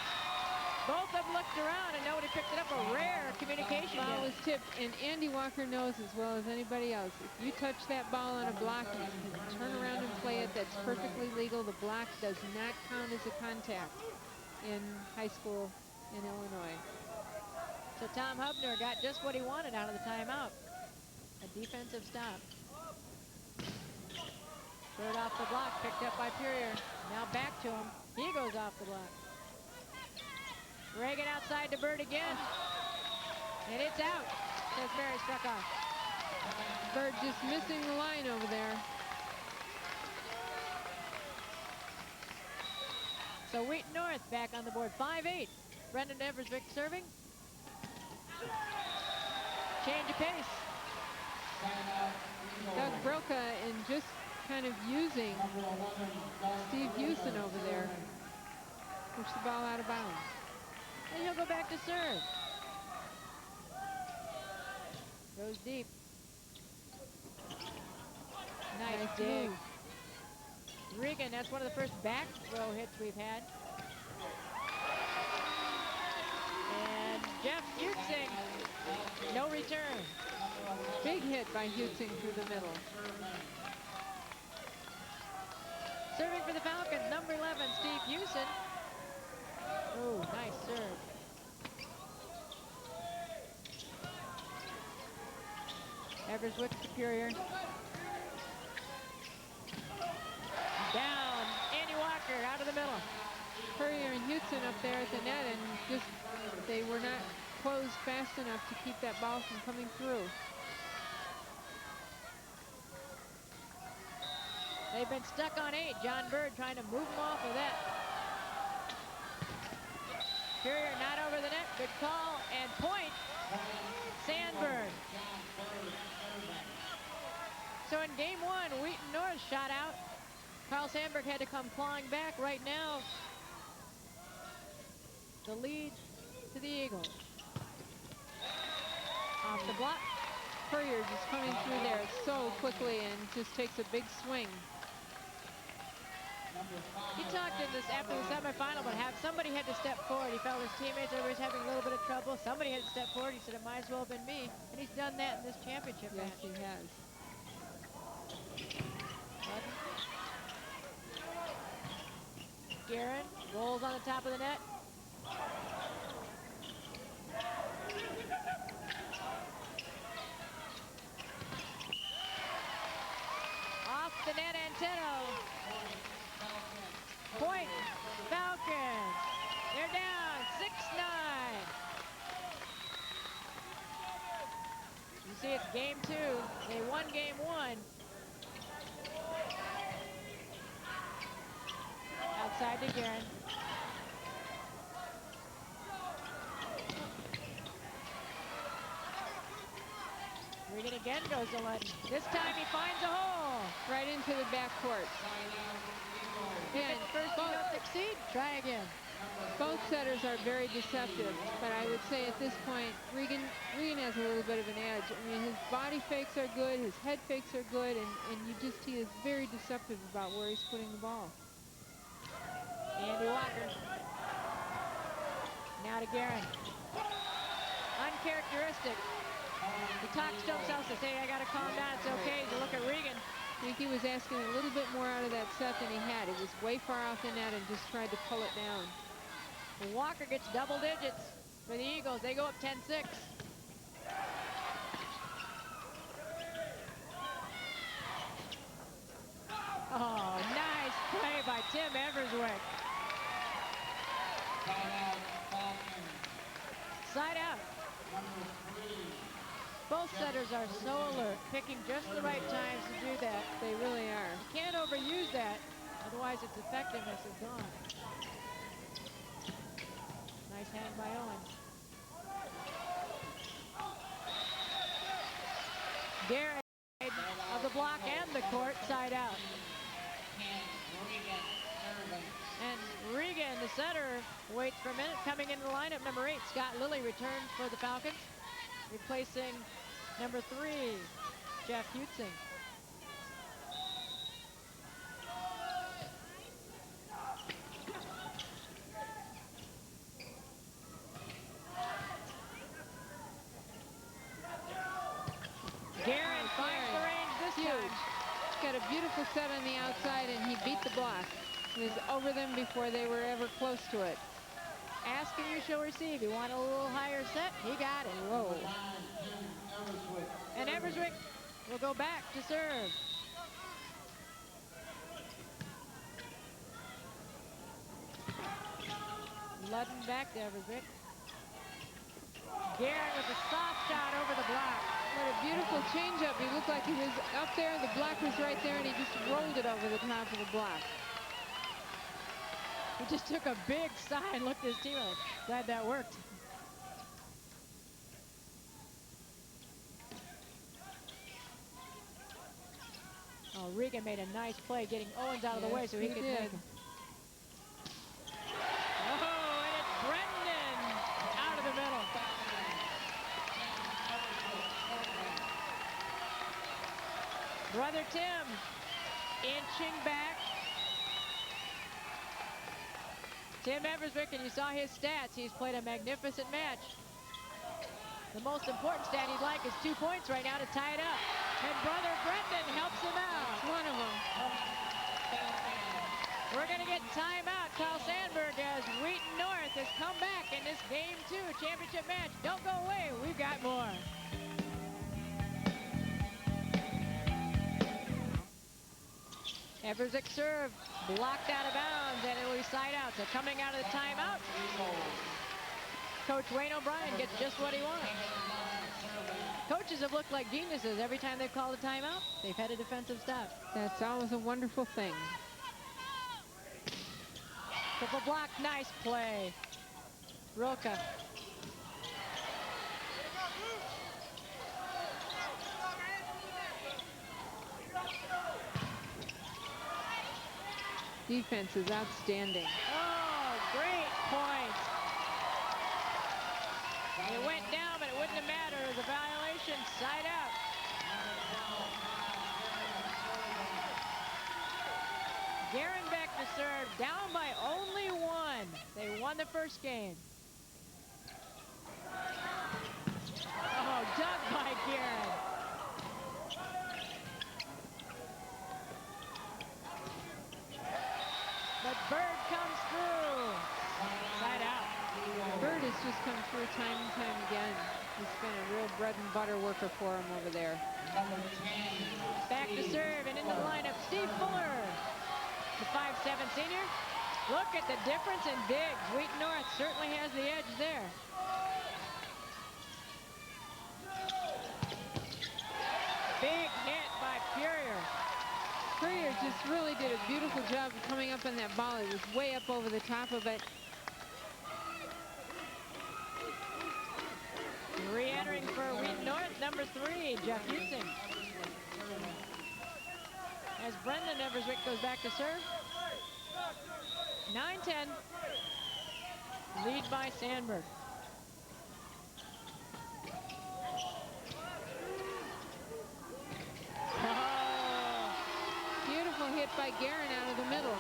Both of them looked around and nobody picked it up. A rare communication is tipped, and Andy Walker knows as well as anybody else, if you touch that ball on a block, you can turn around and play it. That's perfectly legal. The block does not count as a contact in high school in Illinois. So Tom Hubner got just what he wanted out of the timeout. A defensive stop. Bird off the block, picked up by Purier. Now back to him. He goes off the block. Reagan outside to Bird again. And it's out. Says Mary struck off. Bird just missing the line over there. So Wheaton North back on the board. 5-8. Brendan Everswick serving. Change of pace. Doug Broca and just kind of using Steve Houston over there. Push the ball out of bounds. And he'll go back to serve. Goes deep. Nice dig. Regan, that's one of the first back row hits we've had. And Jeff Hutzing, no return. Big hit by Hutzing through the middle. Serving for the Falcons, number 11, Steve Houston. Oh, nice serve. Everswick Superior. Down, Andy Walker out of the middle. Purrier and Houston up there at the net, and just they were not closed fast enough to keep that ball from coming through. They've been stuck on 8. John Bird trying to move them off of that. Purrier not over the net. Good call. And point. Sandburg. So in game 1, Wheaton North shot out. Carl Sandburg had to come clawing back. Right now, the lead to the Eagles. Off the block. Purrier just coming through there so quickly and just takes a big swing. He talked in this after the semifinal, but somebody had to step forward. He felt his teammates, everybody's having a little bit of trouble. Somebody had to step forward. He said it might as well have been me, and he's done that in this championship Yes, match. he has. Guerin rolls on the top of the net. Off the net, Anteno. Point, Falcons. They're down 6-9. You see, it's game 2. They won game 1. Outside to Guerin. Regan again goes to Lutton. This time he finds a hole. Right into the backcourt. And First you don't succeed, try again. both setters are very deceptive, but I would say at this point, Regan has a little bit of an edge. I mean, his body fakes are good, his head fakes are good, and he is very deceptive about where he's putting the ball. Andy Walker. Now to Guerin. Uncharacteristic. He talks to himself, says, hey, I got to calm down. It's okay to look at Regan. I think he was asking a little bit more out of that set than he had. He was way far off the net and just tried to pull it down. Walker gets double digits for the Eagles. They go up 10-6. Oh, nice play by Tim Everswick. Side out. Both setters are so alert, picking just the right times to do that. They really are. You can't overuse that, otherwise its effectiveness is gone. Nice hang by Owen. Garrett of the block and the court, side out. And Regan, the setter, waits for a minute. Coming into the lineup, number 8, Scott Lilly returns for the Falcons, replacing number 3, Jeff Hutzing. got a beautiful set on the outside, and he beat the block. He was over them before they were ever close to it. Ask and you shall receive. You want a little higher set? He got it. Whoa. And Everswick will go back to serve. Ludden back to Everswick. Garrett with a soft shot over the block. What a beautiful changeup. He looked like he was up there, the block was right there, and he just rolled it over the top of the block. He just took a big sigh and looked at his teammate. Glad that worked. Oh, Regan made a nice play getting Owens out of the way so he could make it. Oh, and it's Brendan out of the middle. Brother Tim inching back. Tim Everswick, and you saw his stats. He's played a magnificent match. The most important stat he'd like is 2 points right now to tie it up. And brother Brendan helps him out. One of them. We're going to get timeout. Call Sandburg as Wheaton North has come back in this game 2 championship match. Don't go away. We've got more. Everswick serve blocked out of bounds, and it'll be side out. So coming out of the timeout, Coach Wayne O'Brien gets just what he wants. Coaches have looked like geniuses every time they've called a timeout. They've had a defensive stop. That's always a wonderful thing. Triple block, nice play. Roca. Defense is outstanding. Oh, great point. It went down, but it wouldn't have mattered. It was a violation, side out. Guerin back to serve, down by only 1. They won the first game. Oh, dug by Guerin. But Bird comes through. Side out. Bird has just come through time and time again. He's been a real bread and butter worker for him over there. Back to serve and into the lineup, Steve Fuller, the 5'7" senior. Look at the difference in digs. Wheaton North certainly has the edge there. Big hit by Furrier. Furrier just really did a beautiful job of coming up on that ball. He was way up over the top of it. Re-entering for Wheaton North, number 3, Jeff Houston. As Brendan Everswick goes back to serve. 9-10. Lead by Sandburg. Oh. Beautiful hit by Guerin out of the middle.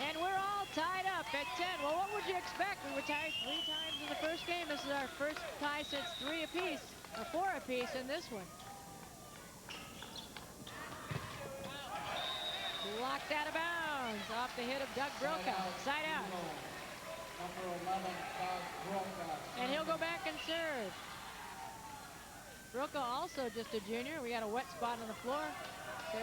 And we're all tied up at 10. Well, what would you expect? We were tied 3 times in the first game. This is our first tie since 3 apiece, or 4 apiece in this one. Blocked out of bounds off the hit of Doug Broca. Side out. And he'll go back and serve. Broca also just a junior. We got a wet spot on the floor. So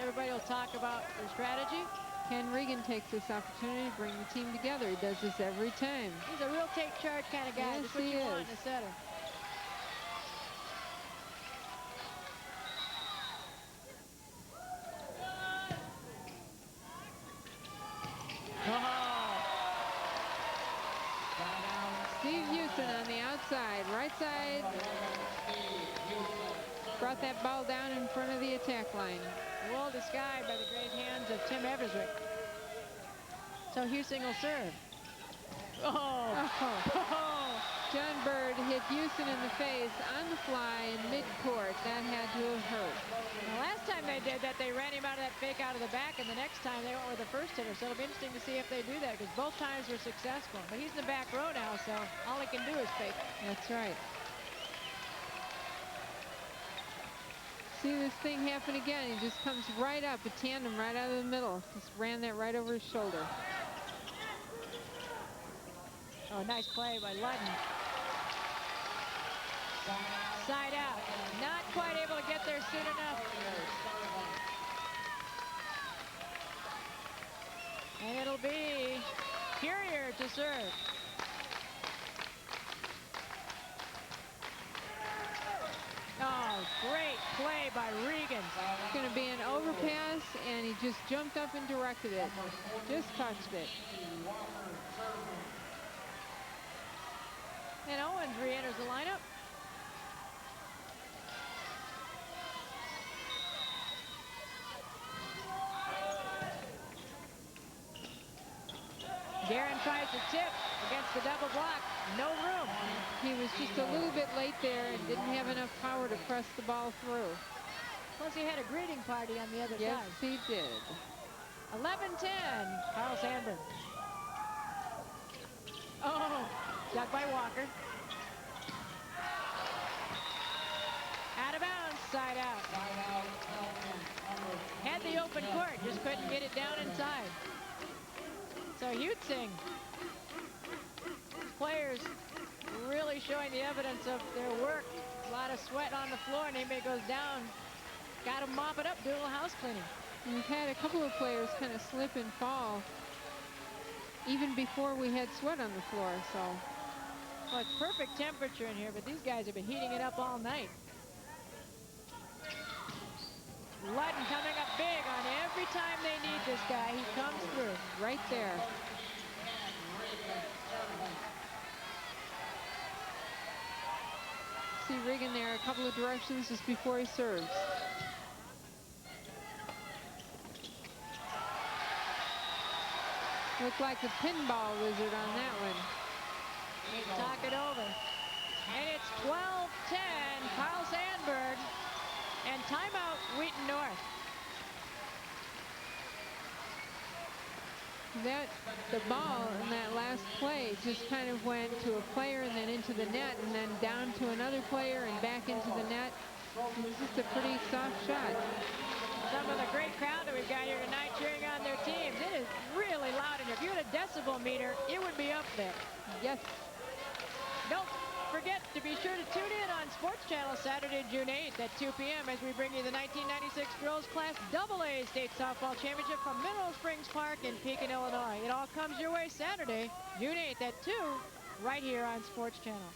everybody will talk about their strategy. Ken Regan takes this opportunity to bring the team together. He does this every time. He's a real take charge kind of guy. Yes, That's what he you want is. in a setter. Steve Houston on the outside, right side. Brought that ball down in front of the attack line. Well disguised by the great hands of Tim Everswick. So Houston will serve. Oh. John Bird hit Houston in the face on the fly in mid-court. That had to have hurt. The last time they did that, they ran him out of that fake out of the back, and the next time they went with the first hitter. So it'll be interesting to see if they do that, because both times were successful. But he's in the back row now, so all he can do is fake. That's right. See this thing happen again. He just comes right up, a tandem right out of the middle. Just ran that right over his shoulder. Oh, nice play by Ludden. Side out. Not quite able to get there soon enough. And it'll be Curier to serve. Oh, great play by Regan. It's going to be an overpass, and he just jumped up and directed it. Just touched it. And Owens re-enters the lineup. Guerin tries to tip against the double block. No room. He was just a little bit late there and didn't have enough power to press the ball through. Plus he had a greeting party on the other Yes, side. he did. 11-10, Carl Sandburg. Oh, ducked by Walker. Out of bounds, side out. Had the open court, just couldn't get it down inside. So Wheaton, players really showing the evidence of their work. A lot of sweat on the floor, and Neme goes down. Got to mop it up, do a little house cleaning. We've had a couple of players kind of slip and fall even before we had sweat on the floor. So, well, it's perfect temperature in here, but these guys have been heating it up all night. Ludden coming up big on every time they need this guy. He comes through. Right there. See Regan there a couple of directions just before he serves. Looked like the pinball wizard on that one. Talk it over. And it's 12-10, Carl Sandburg. And timeout, Wheaton North. The ball in that last play just kind of went to a player and then into the net and then down to another player and back into the net. It's just a pretty soft shot. Some of the great crowd that we've got here tonight cheering on their teams. It is really loud in here. If you had a decibel meter, it would be up there. Yes. Don't forget to be sure to tune in on Sports Channel Saturday, June 8th at 2 p.m. as we bring you the 1996 Girls Class AA State Softball Championship from Mineral Springs Park in Pekin, Illinois. It all comes your way Saturday, June 8th at 2, right here on Sports Channel.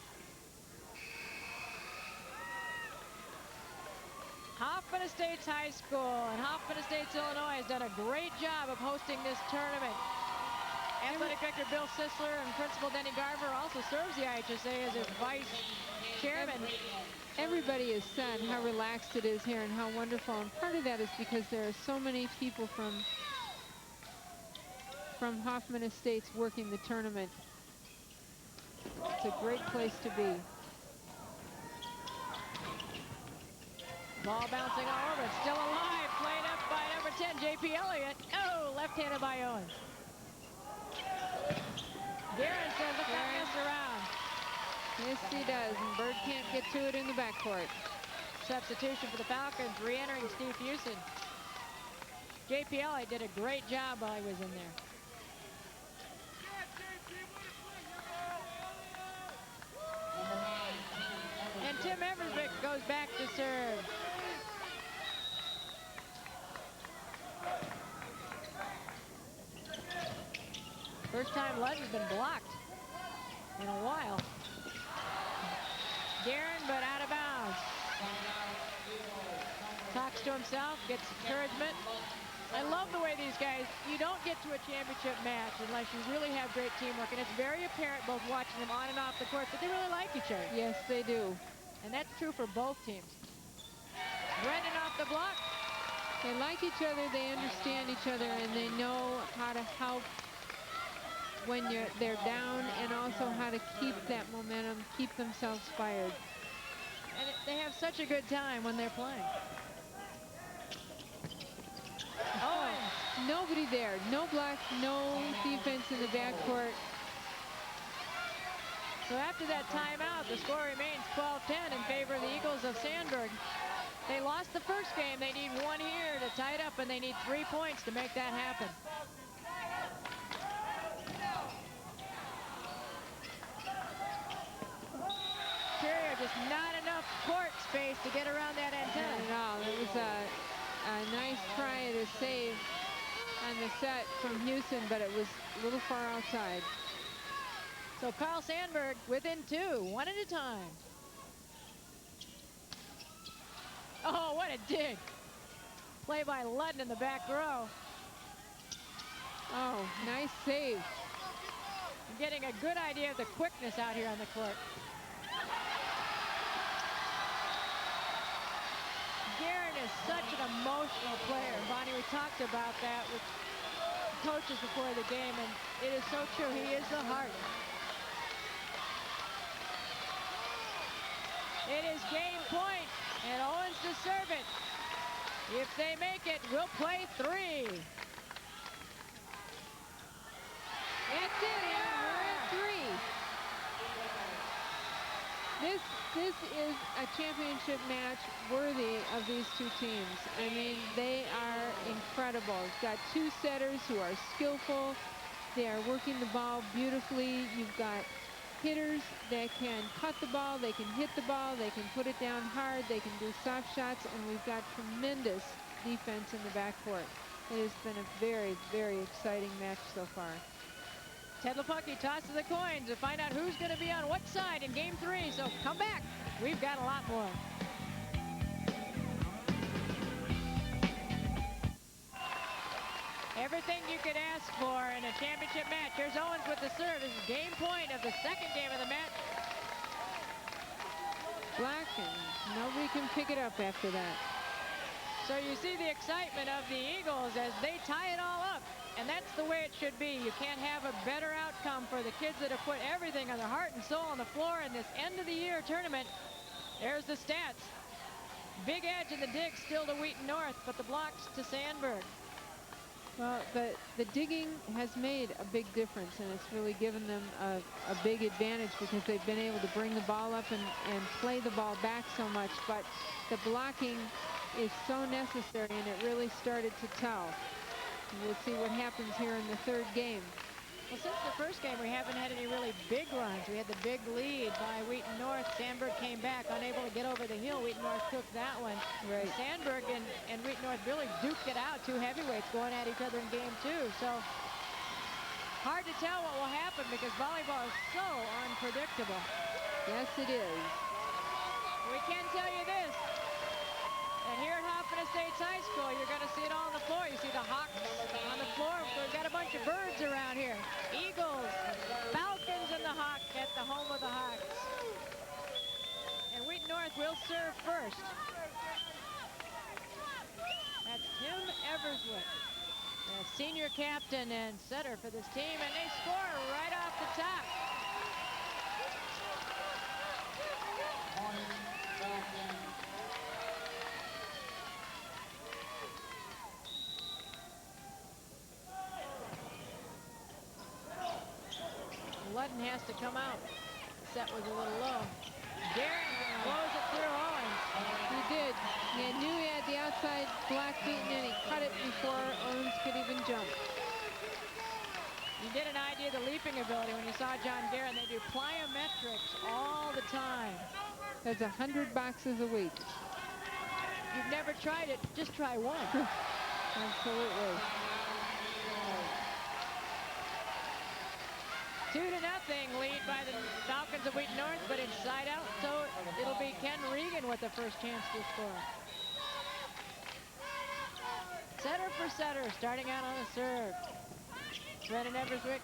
Hoffman Estates High School and Hoffman Estates, Illinois has done a great job of hosting this tournament. Athletic Director Bill Sisler and Principal Denny Garver also serves the IHSA as its vice chairman. Everybody has said how relaxed it is here and how wonderful. And part of that is because there are so many people from Hoffman Estates working the tournament. It's a great place to be. Ball bouncing all over. It's still alive. Played up by number 10, J.P. Elliott. Oh, left-handed by Owens. Guerin says, look that mess around. Yes, he does. And Bird can't get to it in the backcourt. Substitution for the Falcons, re-entering Steve Houston. J.P. Elliott did a great job while he was in there. And Tim Everswick goes back to serve. First time Ludden's been blocked in a while. Guerin, but out of bounds. Talks to himself, gets encouragement. I love the way these guys, you don't get to a championship match unless you really have great teamwork, and it's very apparent both watching them on and off the court that they really like each other. Yes, they do. And that's true for both teams. Brendan off the block. They like each other, they understand each other, and they know how to help when they're down, and also how to keep that momentum, keep themselves fired. And they have such a good time when they're playing. Oh, nobody there. No block, no defense in the backcourt. So after that timeout, the score remains 12-10 in favor of the Eagles of Sandburg. They lost the first game. They need one here to tie it up, and they need 3 points to make that happen. Interior, just not enough court space to get around that antenna. Not at all. It was a nice try to save on the set from Houston, but it was a little far outside. So Carl Sandburg within 2, one at a time. Oh, what a dig. Play by Ludden in the back row. Oh, nice save. I'm getting a good idea of the quickness out here on the court. Guerin is such an emotional player. Bonnie, we talked about that with coaches before the game, and it is so true. He is the heart. It is game point, and Owens to serve it. If they make it, we'll play 3. That's it, and we're at 3. This is a championship match worthy of these two teams. I mean, they are incredible. It's got 2 setters who are skillful. They are working the ball beautifully. You've got hitters that can cut the ball, they can hit the ball, they can put it down hard, they can do soft shots, and we've got tremendous defense in the backcourt. It has been a very, very exciting match so far. Ted LaPucky tosses the coins to find out who's going to be on what side in game 3. So come back. We've got a lot more. Everything you could ask for in a championship match. Here's Owens with the serve. This is game point of the second game of the match. Black, and nobody can pick it up after that. So you see the excitement of the Eagles as they tie it all up. And that's the way it should be. You can't have a better outcome for the kids that have put everything on their heart and soul on the floor in this end of the year tournament. There's the stats. Big edge in the dig still to Wheaton North, but the blocks to Sandburg. Well, the digging has made a big difference, and it's really given them a big advantage because they've been able to bring the ball up and play the ball back so much. But the blocking is so necessary, and it really started to tell. We'll see what happens here in the third game. Well, since the first game, we haven't had any really big runs. We had the big lead by Wheaton North. Sandburg came back, unable to get over the hill. Wheaton North took that one. Right. Sandburg and Wheaton North really duked it out. 2 heavyweights going at each other in game 2. So hard to tell what will happen because volleyball is so unpredictable. Yes, it is. We can tell you this. And here at Hoffman Estates High School, you're going to see it all on the floor. You see the Hawks on the floor. We've got a bunch of birds around here. Eagles, Falcons, and the Hawks at the home of the Hawks. And Wheaton North will serve first. That's Tim Everswick, the senior captain and setter for this team, and they score right off the top. Ludden has to come out. The set was a little low. Guerin blows it through Owens. He did. He knew he had the outside block beaten, and he cut it before Owens could even jump. You get an idea of the leaping ability when you saw John Guerin. They do plyometrics all the time. That's 100 boxes a week. You've never tried it, just try one. Absolutely. 2-0 lead by the Falcons of Wheaton North, but it's side out, so it'll be Ken Regan with the first chance to score. Setter for setter, starting out on a serve. Brennan Everswick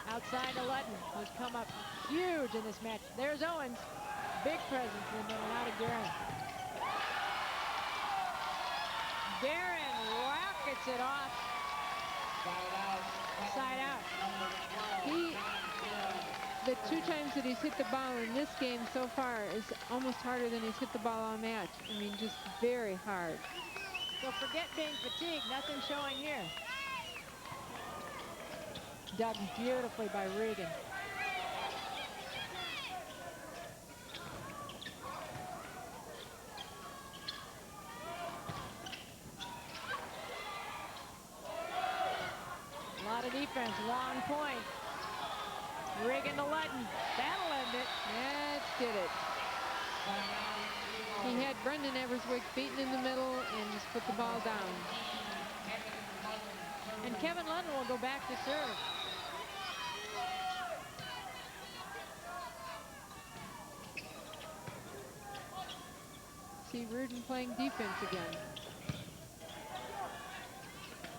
outside to Ludden, who's come up huge in this match. There's Owens, big presence in the middle, out of Guerin. Guerin rockets it off. Side out. The 2 times that he's hit the ball in this game so far is almost harder than he's hit the ball all match. I mean, just very hard. So forget being fatigued, nothing showing here. Dug beautifully by Regan. defense. Long point. Regan to Ludden. That'll end it. That did it. He had Brendan Everswick beaten in the middle and just put the ball down. And Kevin Ludden will go back to serve. See Reardon playing defense again.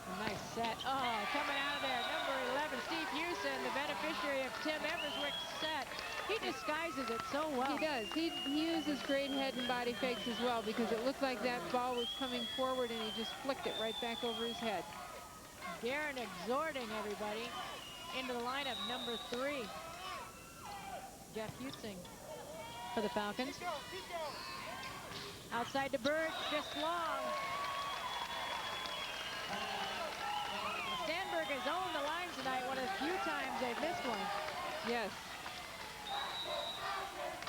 A nice set. Oh, coming out of there, number 11, Steve Hewson, the beneficiary of Tim Everswick's set. He disguises it so well. He does. He uses great head and body fakes as well, because it looked like that ball was coming forward and he just flicked it right back over his head. Guerin exhorting everybody into the lineup, number 3. Jeff Hewson for the Falcons. Outside to Bird, just long. Sandburg has owned the lines tonight, one of the few times they've missed one. Yes.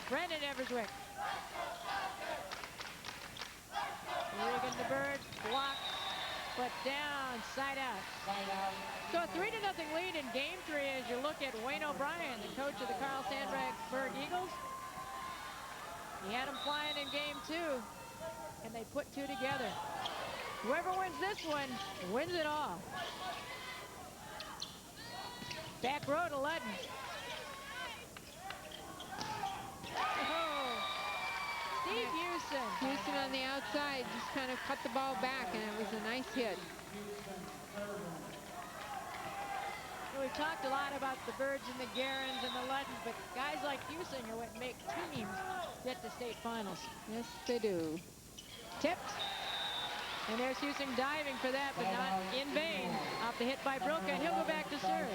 Brendan Everswick. Regan to Bird, blocked, but down, side out. So a 3-0 lead in game 3 as you look at Wayne O'Brien, the coach of the Carl Sandburg Eagles. He had them flying in game 2, and they put 2 together. Whoever wins this one wins it all. Back row to Ludden. Oh, Steve Hewson. Hewson on the outside just kind of cut the ball back, and it was a nice hit. We've talked a lot about the Birds and the Guerins and the Luddens, but guys like Hewson are what make teams get to state finals. Yes, they do. Tipped. And there's Hewson diving for that, but not in vain. Off the hit by Brilka, and he'll go back to serve.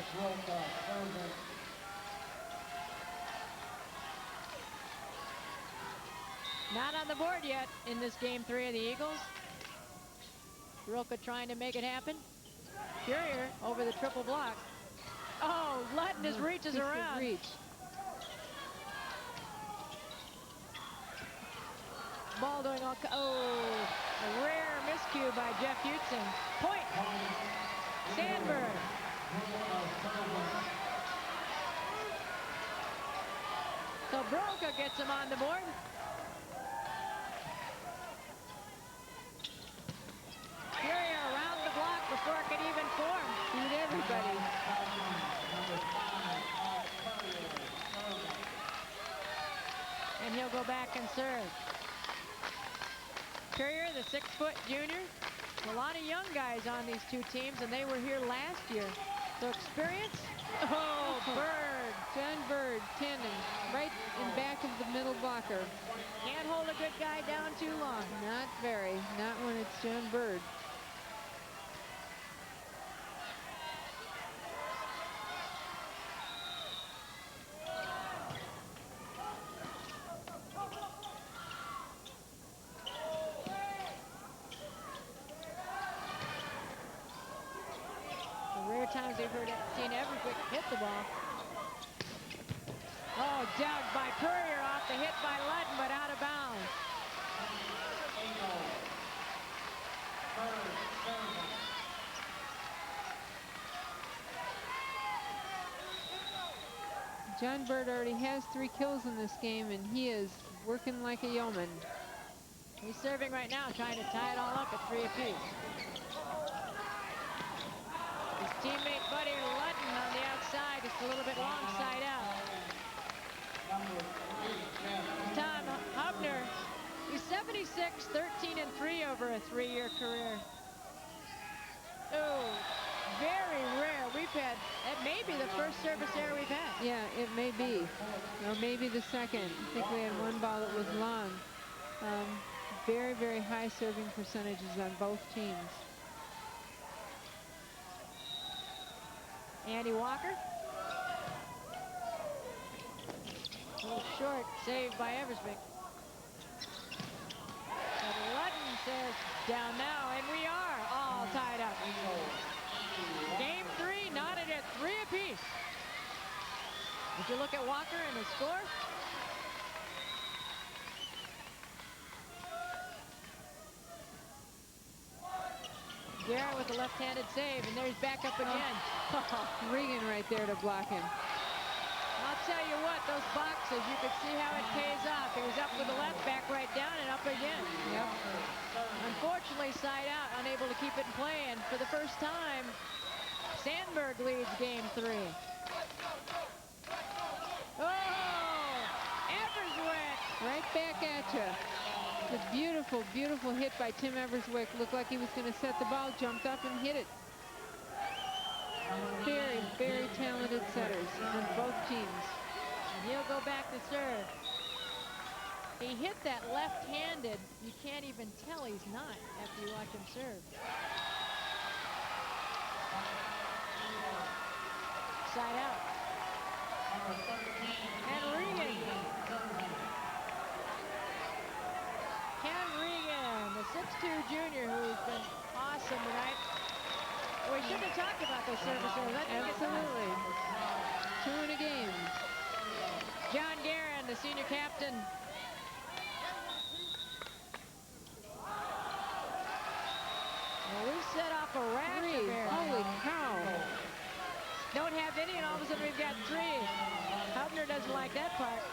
Not on the board yet in this game 3 of the Eagles. Brilka trying to make it happen. Courier over the triple block. Oh, Ludden just reaches around. Reach. Ball doing all. Oh, a rare miscue by Jeff Hewson. Point. Sandburg. So Brilka gets him on the board. Courier around the block before it could even form. Beat everybody. And he'll go back and serve. Courier, the 6-foot junior. A lot of young guys on these two teams, and they were here last year. So experience. Oh, Bird. John Bird, tandem, right in back of the middle blocker. Can't hold a good guy down too long. Not very. Not when it's John Bird. Times they've seen Everswick hit the ball. Oh, dug by Courier off the hit by Ludden, but out of bounds. John Bird already has 3 kills in this game, and he is working like a yeoman. He's serving right now, trying to tie it all up at 3 apiece. His teammate Buddy Ludden on the outside, just a little bit long side out. Tom Hubner, he's 76, 13-3 over a 3-year career. Oh, very rare. We've had, that may be the first service error we've had. Yeah, it may be. Or maybe the second. I think we had one ball that was long. Very, very high serving percentages on both teams. Andy Walker. A little short, saved by Everswick. But Ludden says down now, and we are all tied up. Game 3 knotted at 3 apiece. Did you look at Walker and the score? Garrett with the left-handed save, and there's back up again. Regan right there to block him. I'll tell you what, those boxes, you could see how it pays off. He was up with the left, back right down, and up again. Yep. Unfortunately, side out, unable to keep it in play, and for the first time, Sandburg leads game 3. Oh, Everswick! Right back at you. The beautiful, beautiful hit by Tim Everswick. Looked like he was going to set the ball, jumped up and hit it. Very, very talented setters on both teams. And he'll go back to serve. He hit that left-handed. You can't even tell he's not after you watch him serve. Side out. And Regan. Ken Regan, the 6'2 junior who's been awesome tonight. We shouldn't have talked about those services. Absolutely. 2 in a game. John Guerin, the senior captain. Well, we set off a rash of air. Holy cow. Don't have any, and all of a sudden we've got 3. Hubner doesn't like that part.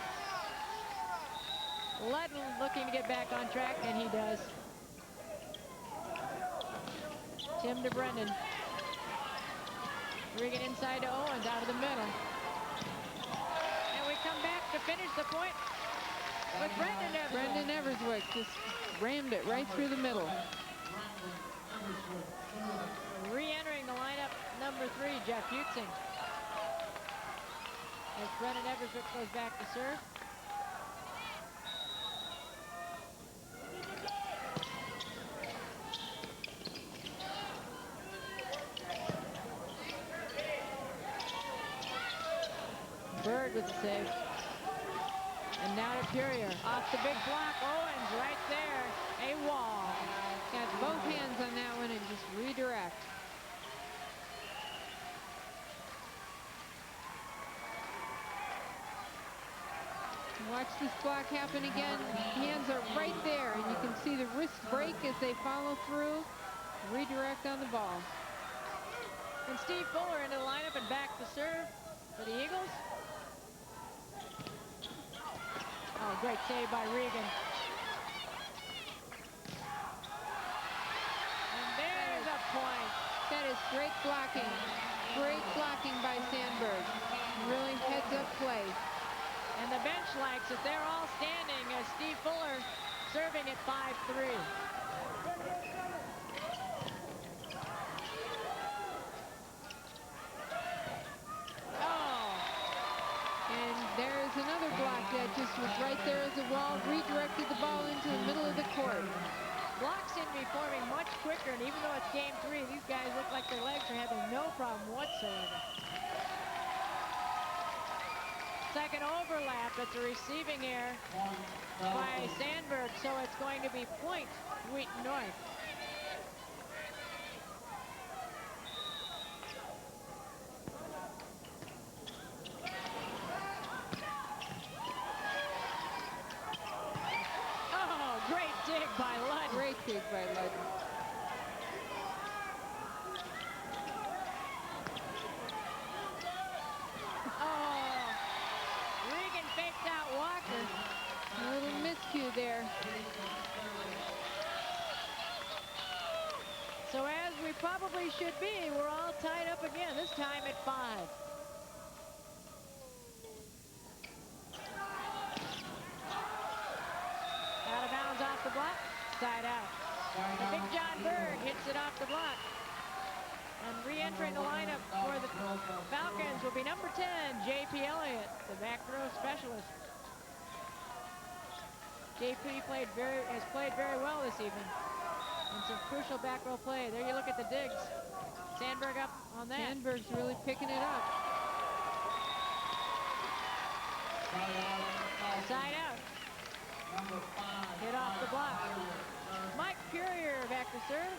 Ludden looking to get back on track, and he does. Tim to Brendan. Regan inside to Owens, out of the middle. And we come back to finish the point with Brendan Everswick. Brendan Everswick just rammed it right through the middle. Re-entering the lineup, number 3, Jeff Hutzing. As Brendan Everswick goes back to serve. Bird with the save. And now to Purier. Off the big block. Owens right there. A wall. Got both hands on that one and just redirect. Watch this block happen again. Hands are right there, and you can see the wrist break as they follow through. Redirect on the ball. And Steve Fuller into the lineup and back to serve for the Eagles. Oh, great save by Regan. And there's a point. That is great blocking. Great blocking by Sandburg. Really heads-up play. And the bench likes it. They're all standing as Steve Fuller serving at 5-3. There's another block that just was right there as a wall, redirected the ball into the middle of the court. Blocks seem to be forming much quicker, and even though it's game 3, these guys look like their legs are having no problem whatsoever. Second overlap, it's a receiving error by Sandburg, so it's going to be point Wheaton North. By Ludden. Great dig by Ludden. Oh, Regan faked out Walker. A little miscue there. So as we probably should be, we're all tied up again, this time at 5. Out of bounds off the block. Side out. The big John Berg hits it off the block. And re-entering the lineup for the Falcons will be number 10, J.P. Elliott, the back row specialist. J.P. has played very well this evening. And some crucial back row play. There you look at the digs. Sandburg up on that. Sandburg's really picking it up. Side out. Hit off the block. Mike Purier back to serve.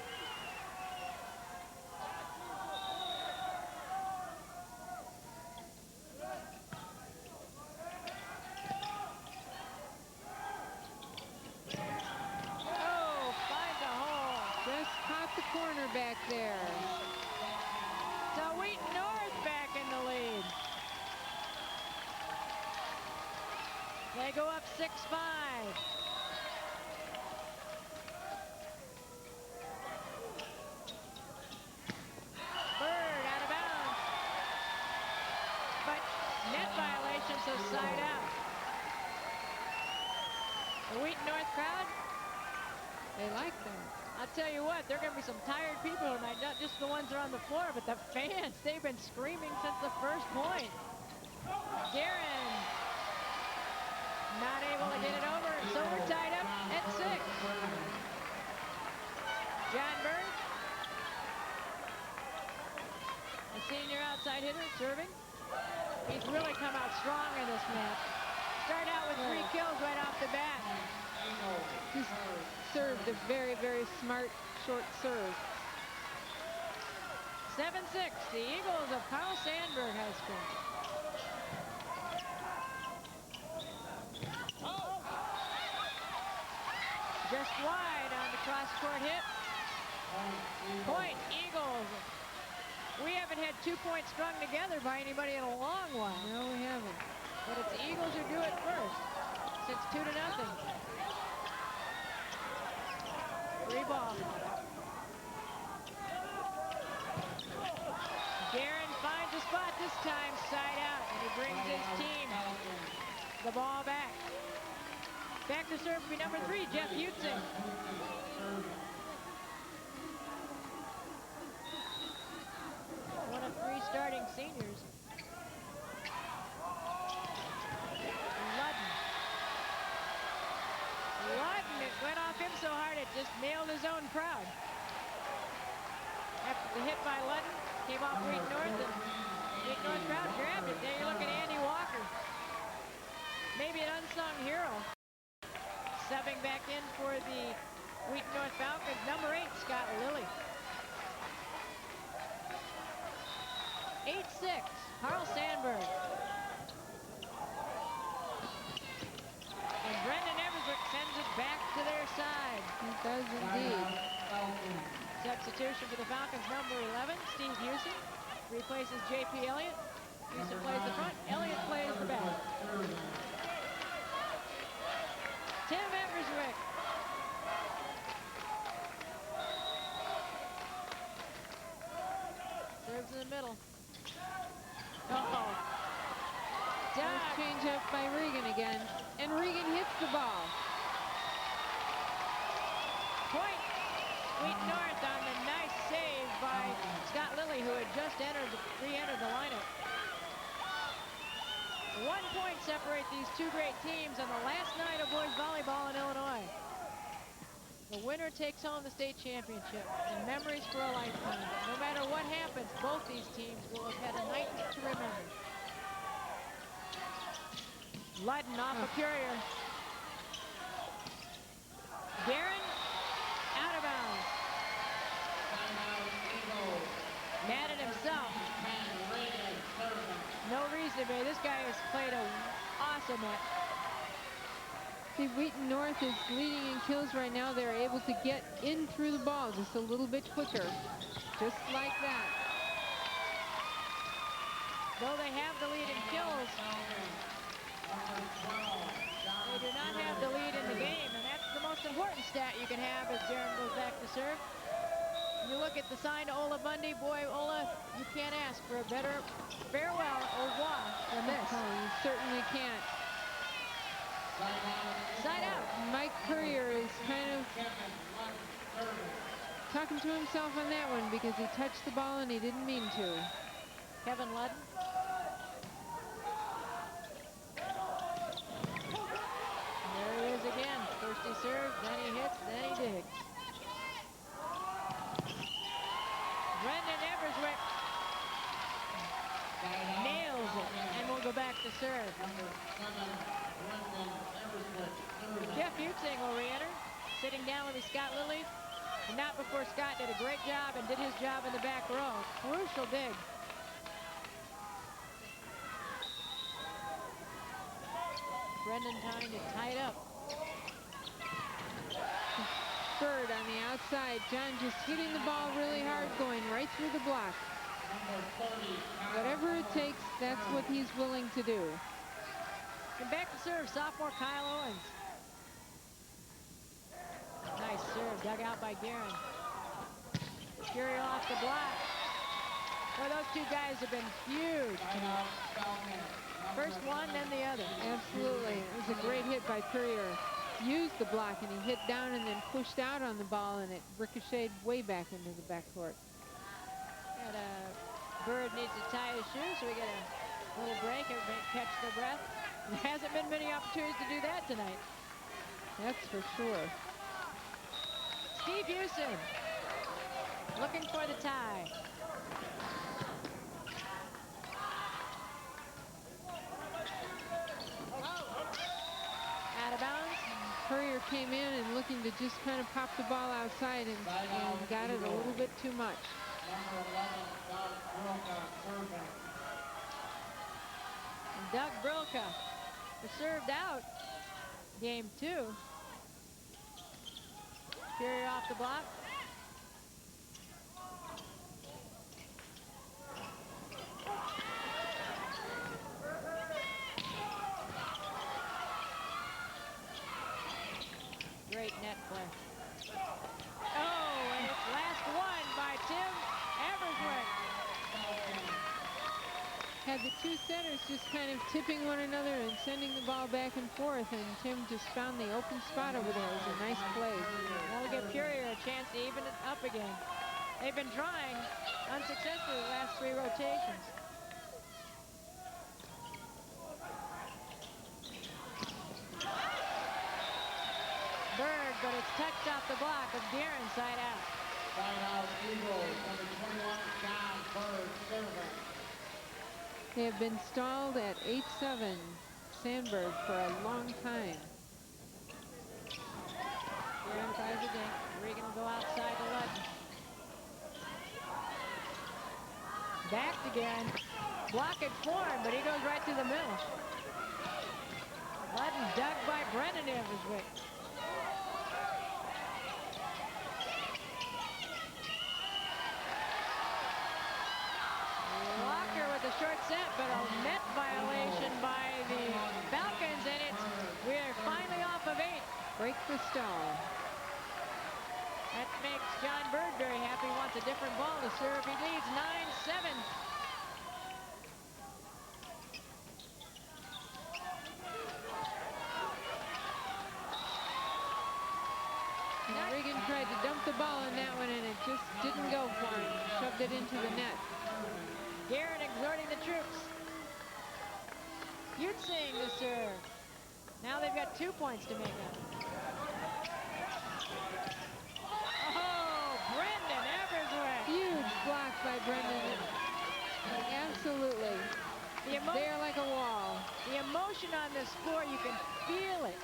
Oh, finds a hole. Just caught the corner back They go up 6-5. Bird out of bounds. But net violation, so side out. The Wheaton North crowd, They like that. I'll tell you what, there are going to be some tired people tonight, not just the ones that are on the floor, but the fans. They've been screaming since the first point. Guerin not able to get it over, so we're tied up at 6. John Bird, a senior outside hitter, serving. He's really come out strong in this match. Started out with 3 kills right off the bat. Just served a very, very smart short serve. 7-6, the Eagles of Carl Sandburg High School. Just wide on the cross-court hit. Point, Eagles. We haven't had 2 points strung together by anybody in a long while. No, we haven't. But it's the Eagles who do it first. Since 2-0. 3 ball. Guerin finds a spot this time, side out, and he brings his team the ball back. Back to serve will be number 3, Jeff Utzing. One of 3 starting seniors. Ludden, it went off him so hard it just nailed his own crowd. After the hit by Ludden, came off Wheaton North, and Wheaton North crowd grabbed it. There you look at Andy Walker. Maybe an unsung hero. Subbing back in for the Wheaton North Falcons, number 8, Scott Lilly. 8-6, Carl Sandburg. And Brendan Everswick sends it back to their side. He does indeed. Substitution for the Falcons, number 11, Steve Houston. Replaces J.P. Elliott. Houston plays the front, Elliott plays the back. Tim Everswick. Serves in the middle. Oh. Nice change up by Regan again. And Regan hits the ball. Point. Wheaton North on the nice save by Scott Lilly, who had just re-entered the lineup. 1 point separate these 2 great teams on the last night of boys volleyball in Illinois. The winner takes home the state championship and memories for a lifetime. No matter what happens, both these teams will have had a night to remember. Ludden off a courier. Guerin out of bounds. Mad at himself. No reason to be. This guy has played an awesome match. See, Wheaton North is leading in kills right now. They're able to get in through the ball just a little bit quicker. Just like that. Though they have the lead in kills, they do not have the lead in the game, and that's the most important stat you can have as Guerin goes back to serve. You look at the sign to Ola Bundy. Boy, Ola, you can't ask for a better farewell au revoir than this. Oh, you certainly can't. Side out. Mike Courier is kind of talking to himself on that one because he touched the ball and he didn't mean to. Kevin Ludden. There he is again. First he serves, then he hits, then he digs. Brendan Everswick nails it, and we'll go back to serve. Jeff Utzing will re-enter, sitting down with Scott Lilly. And not before Scott did a great job and did his job in the back row. Crucial dig. Brendan trying to tie it up. Bird on the outside. John just hitting the ball really hard, going right through the block. Whatever it takes, that's what he's willing to do. And back to serve, sophomore Kyle Owens. Nice serve, dug out by Guerin. Fury off the block. Well, those two guys have been huge. First one, then the other. Absolutely. It was a great hit by Courier. Used the block, and he hit down and then pushed out on the ball, and it ricocheted way back into the backcourt. And Bird needs to tie his shoes, so we get a little break. Everybody catch their breath. There hasn't been many opportunities to do that tonight. That's for sure. Steve Houston looking for the tie. Out of bounds. Courier came in and looking to just kind of pop the ball outside and got it a little bit too much. And Doug Brilka was served out. Game 2. Fury off the block. Great net play. Oh, and it's last one by Tim Everswick. Had the two centers just kind of tipping one another and sending the ball back and forth, and Tim just found the open spot over there. It was a nice play. That'll give Courier a chance to even it up again. They've been trying unsuccessfully the last 3 rotations. Bird, but it's touched off the block of Guerin, side out. Side out Eagles, number 21, John Bird, server. They have been stalled at 8-7 Sandburg for a long time. Guerin tries again. Regan will go outside to Ludden. Back to Guerin. Block it for him, but he goes right through the middle. Ludden dug by Brendan Everswick. Walker with a short set, but a net violation by the Falcons, and we're finally off of 8. Break the stall. That makes John Bird very happy. He wants a different ball to serve. He leads 9-7. Regan tried to dump the ball in that one, and it just didn't go for him. Shoved it into the net. Guerin exhorting the troops. Yutzing the serve. Now they've got 2 points to make up. Oh, Brendan Everswick. Huge block by Brendan. Absolutely. They are like a wall. The emotion on this floor, you can feel it.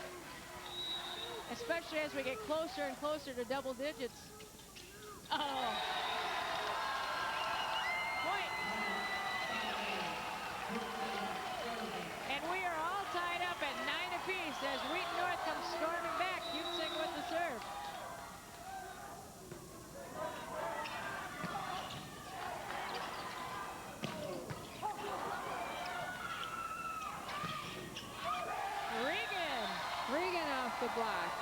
Especially as we get closer and closer to double digits. Oh. Point. And we are all tied up at 9 apiece as Wheaton North comes storming back. Yutzing with the serve. Regan off the block.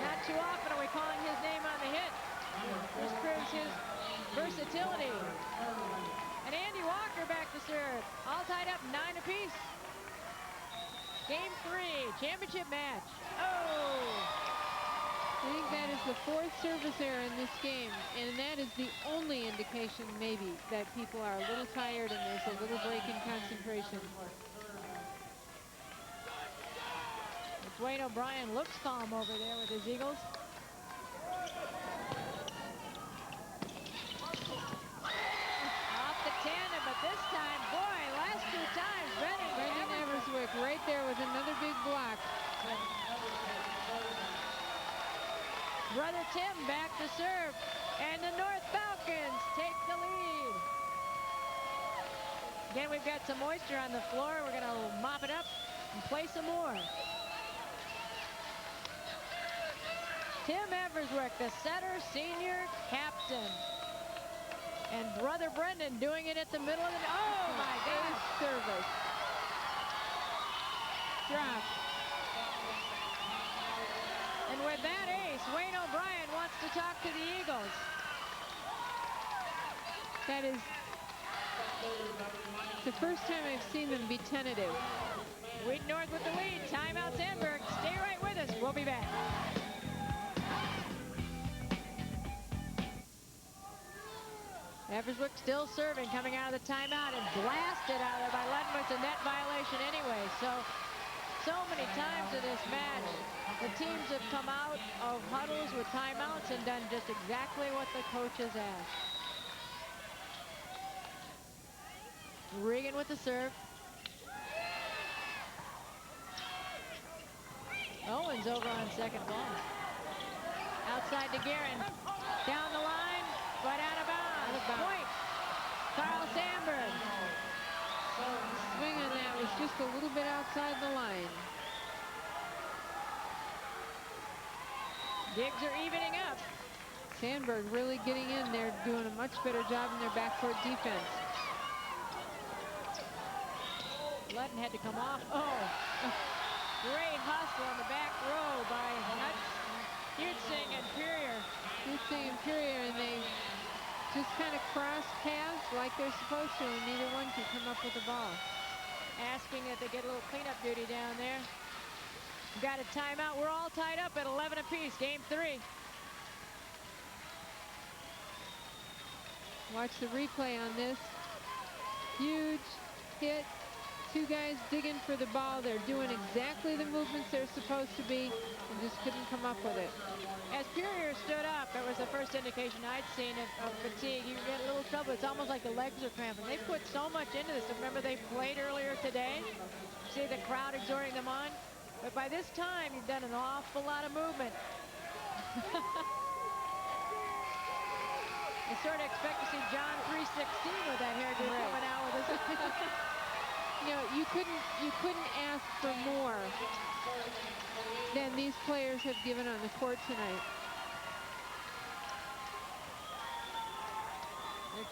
Not too often are we calling his name on the hit. This proves his versatility. And Andy Walker back to serve. All tied up 9 apiece. Game 3, championship match. Oh! I think that is the 4th service error in this game, and that is the only indication maybe that people are a little tired and there's a little break in concentration. Dwayne O'Brien looks calm over there with his Eagles. Off the tandem, but this time, boy, last 2 times, Brendan Everswick right there with another big block. Brother Tim back to serve, and the North Falcons take the lead. Again, we've got some moisture on the floor. We're going to mop it up and play some more. Tim Everswick, the setter, senior captain. And brother Brendan doing it at the middle of the... Oh, my gosh. Service. drop. And with that ace, Wayne O'Brien wants to talk to the Eagles. That is the first time I've seen them be tentative. Wheaton North with the lead. Timeout Sandburg. Stay right with us. We'll be back. Everswick still serving, coming out of the timeout and blasted out of there by Ludden. It's a net violation anyway. So many times in this match, the teams have come out of huddles with timeouts and done just exactly what the coaches asked. Regan with the serve. Owens over on second ball. Outside to Guerin. Down the line, but out of bounds. Point. Carl Sandburg. The swing on that was just a little bit outside the line. Digs are evening up. Sandburg really getting in there, doing a much better job in their backcourt defense. Ludden had to come off. Oh, great hustle on the back row by Hutzing and Purier. Hutzing and Purier, and they just kind of crossed paths like they're supposed to, and neither one could come up with the ball. Asking that they get a little cleanup duty down there. We've got a timeout. We're all tied up at 11 apiece. Game 3. Watch the replay on this. Huge hit. Two guys digging for the ball. They're doing exactly the movements they're supposed to be and just couldn't come up with it. As Purier stood up, it was the first indication I'd seen of fatigue. You get a little trouble. It's almost like the legs are cramping. They put so much into this. Remember they played earlier today? See the crowd exhorting them on? But by this time, you've done an awful lot of movement. I sort of expect to see John 316 with that hairdo coming out with us. You know, you couldn't ask for more than these players have given on the court tonight.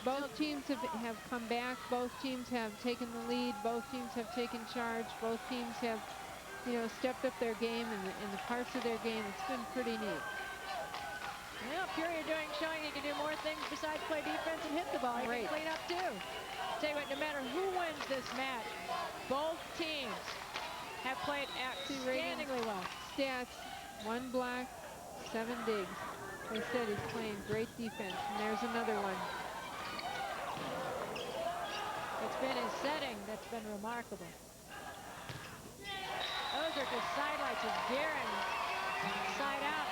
Both teams have come back. Both teams have taken the lead. Both teams have taken charge. Both teams have, you know, stepped up their game in the parts of their game. It's been pretty neat. Well, Purier showing he can do more things besides play defense and hit the ball. He can clean up too. Tell you what, no matter who wins this match, both teams have played outstandingly well. Stats: 1 block, 7 digs. They said he's playing great defense, and there's another one. It's been his setting that's been remarkable. Those are just sidelights of Guerin. Side out.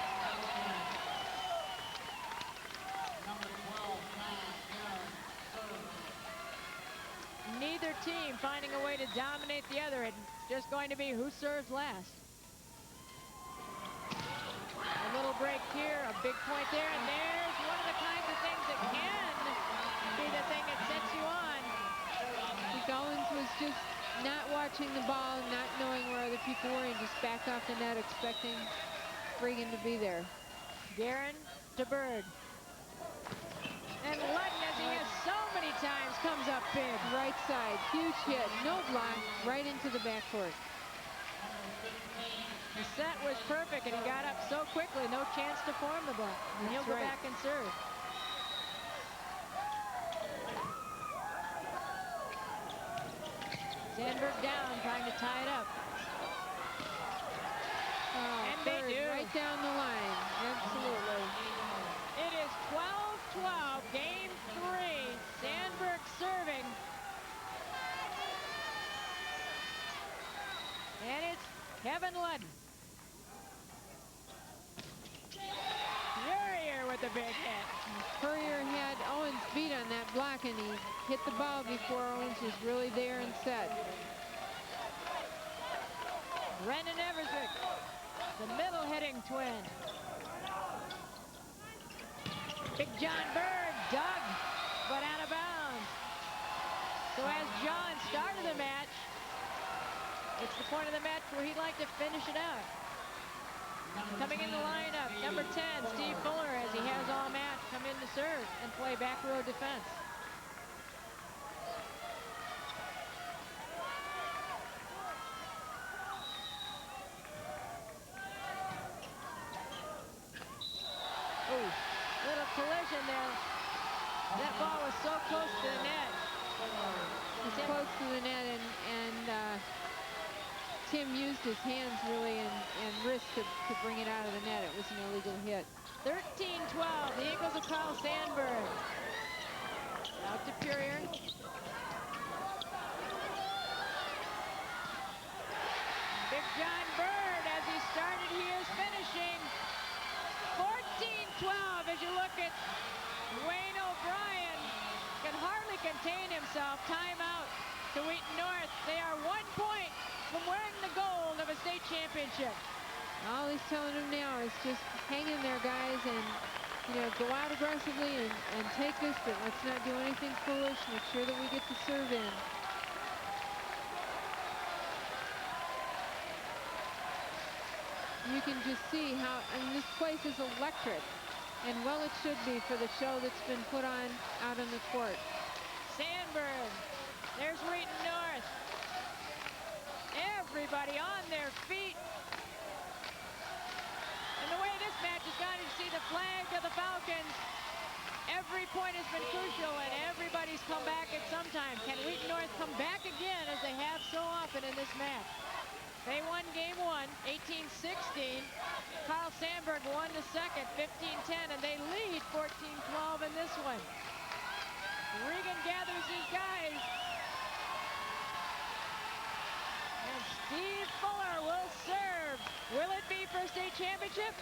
Neither team finding a way to dominate the other. It's just going to be who serves last. A little break here, a big point there, and there's one of the kinds of things that can be the thing that sets you on. Owens was just not watching the ball, not knowing where other people were, and just backed off the net expecting Regan to be there. Guerin to Bird. And Ludden, as he has so many times, comes up big. Right side, huge hit, no block, right into the backcourt. The set was perfect, and he got up so quickly, no chance to form the block. And he'll go back and serve. Sandburg down, trying to tie it up. And they do. Right down the line, absolutely. It is 12-12, game 3. Sandburg serving. And it's Kevin Ludden. Purier with the big hit. Purier had Owens beat on that block, and he hit the ball before Owens was really there and set. Brendan Everswick, the middle hitting twin. Big John Bird dug, but out of bounds. So as John started the match, it's the point of the match where he'd like to finish it out. Coming in the lineup, number 10, Steve Fuller, as he has all match, come in to serve and play back row defense. mention there, that ball was so close to the net. It's close to the net, and Tim used his hands really and wrist to bring it out of the net. It was an illegal hit. 13-12, the Eagles of Carl Sandburg. Out to Purier. Big John Bird, as he started, he is finishing. 14-12 as you look at Wayne O'Brien. Can hardly contain himself. Timeout to Wheaton North. They are 1 point from wearing the gold of a state championship. All he's telling them now is just hang in there, guys, and go out aggressively and take this, but let's not do anything foolish. Make sure that we get the serve in. You can just see how, this place is electric, and well, it should be for the show that's been put on out on the court. Sandburg, there's Wheaton North. Everybody on their feet. And the way this match has gone, you see the flag of the Falcons. Every point has been crucial, and everybody's come back at some time. Can Wheaton North come back again, as they have so often in this match? They won game 1, 18-16. Carl Sandburg won the second, 15-10, and they lead 14-12 in this one. Regan gathers his guys. And Steve Fuller will serve. Will it be for a state championship?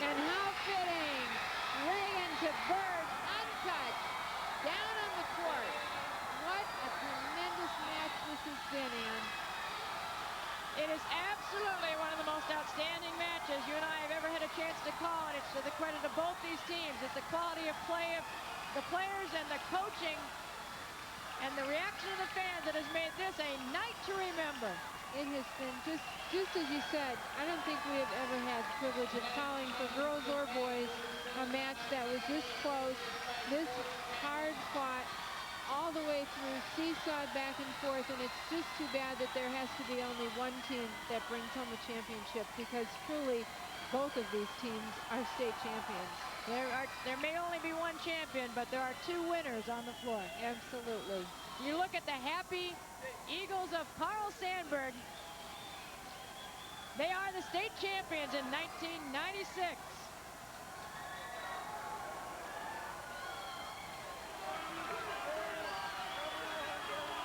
And how fitting. Regan to Bird, untouched, down on the court. What a tremendous match this has been, Ann. It is absolutely one of the most outstanding matches you and I have ever had a chance to call, and it's to the credit of both these teams. It's the quality of play of the players and the coaching and the reaction of the fans that has made this a night to remember. It has been just as you said. I don't think we have ever had the privilege of calling, for girls or boys, a match that was this close, this hard fought, all the way through, seesawed back and forth, and it's just too bad that there has to be only one team that brings home a championship, because truly both of these teams are state champions. There may only be one champion, but there are two winners on the floor. Absolutely. You look at the happy Eagles of Carl Sandburg. They are the state champions in 1996.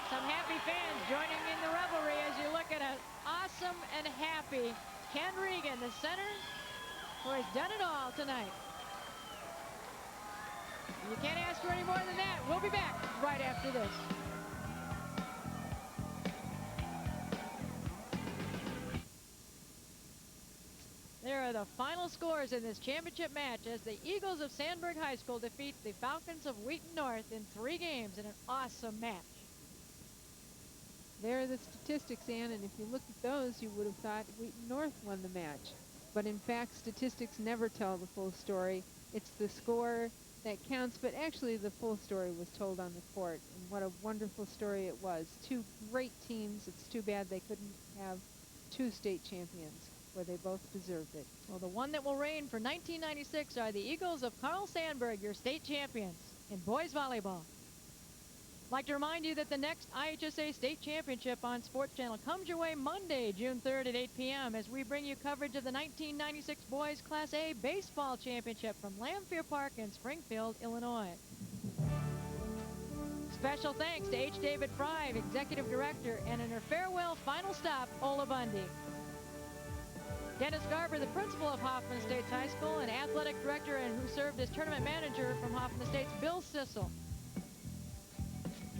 Some happy fans joining in the revelry as you look at an awesome and happy Ken Regan, the center, who has done it all tonight. You can't ask for any more than that. We'll be back right after this. There are the final scores in this championship match as the Eagles of Sandburg High School defeat the Falcons of Wheaton North in 3 games in an awesome match. There are the statistics, Ann, and if you look at those, you would have thought Wheaton North won the match. But in fact, statistics never tell the full story. It's the score that counts, but actually the full story was told on the court, and what a wonderful story it was. 2 great teams. It's too bad they couldn't have 2 state champions, where they both deserved it. Well, the one that will reign for 1996 are the Eagles of Carl Sandburg, your state champions in boys volleyball. I'd like to remind you that the next IHSA State Championship on Sports Channel comes your way Monday, June 3rd at 8 p.m. as we bring you coverage of the 1996 Boys Class A Baseball Championship from Lamphere Park in Springfield, Illinois. Special thanks to H. David Fry, Executive Director, and in her farewell final stop, Ola Bundy. Dennis Garber, the principal of Hoffman Estates High School and athletic director, and who served as tournament manager from Hoffman Estates, Bill Sissel.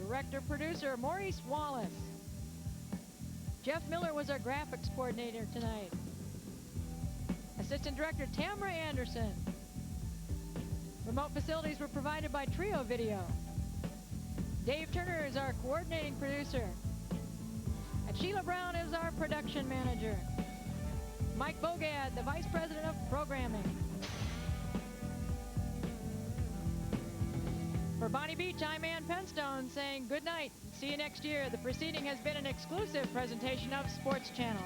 Director-producer Maurice Wallace. Jeff Miller was our graphics coordinator tonight. Assistant Director Tamara Anderson. Remote facilities were provided by Trio Video. Dave Turner is our coordinating producer. And Sheila Brown is our production manager. Mike Bogad, the Vice President of Programming. For For Bonnie Beach, I'm Ann Penstone saying good night. See you next year. The proceeding has been an exclusive presentation of Sports Channel.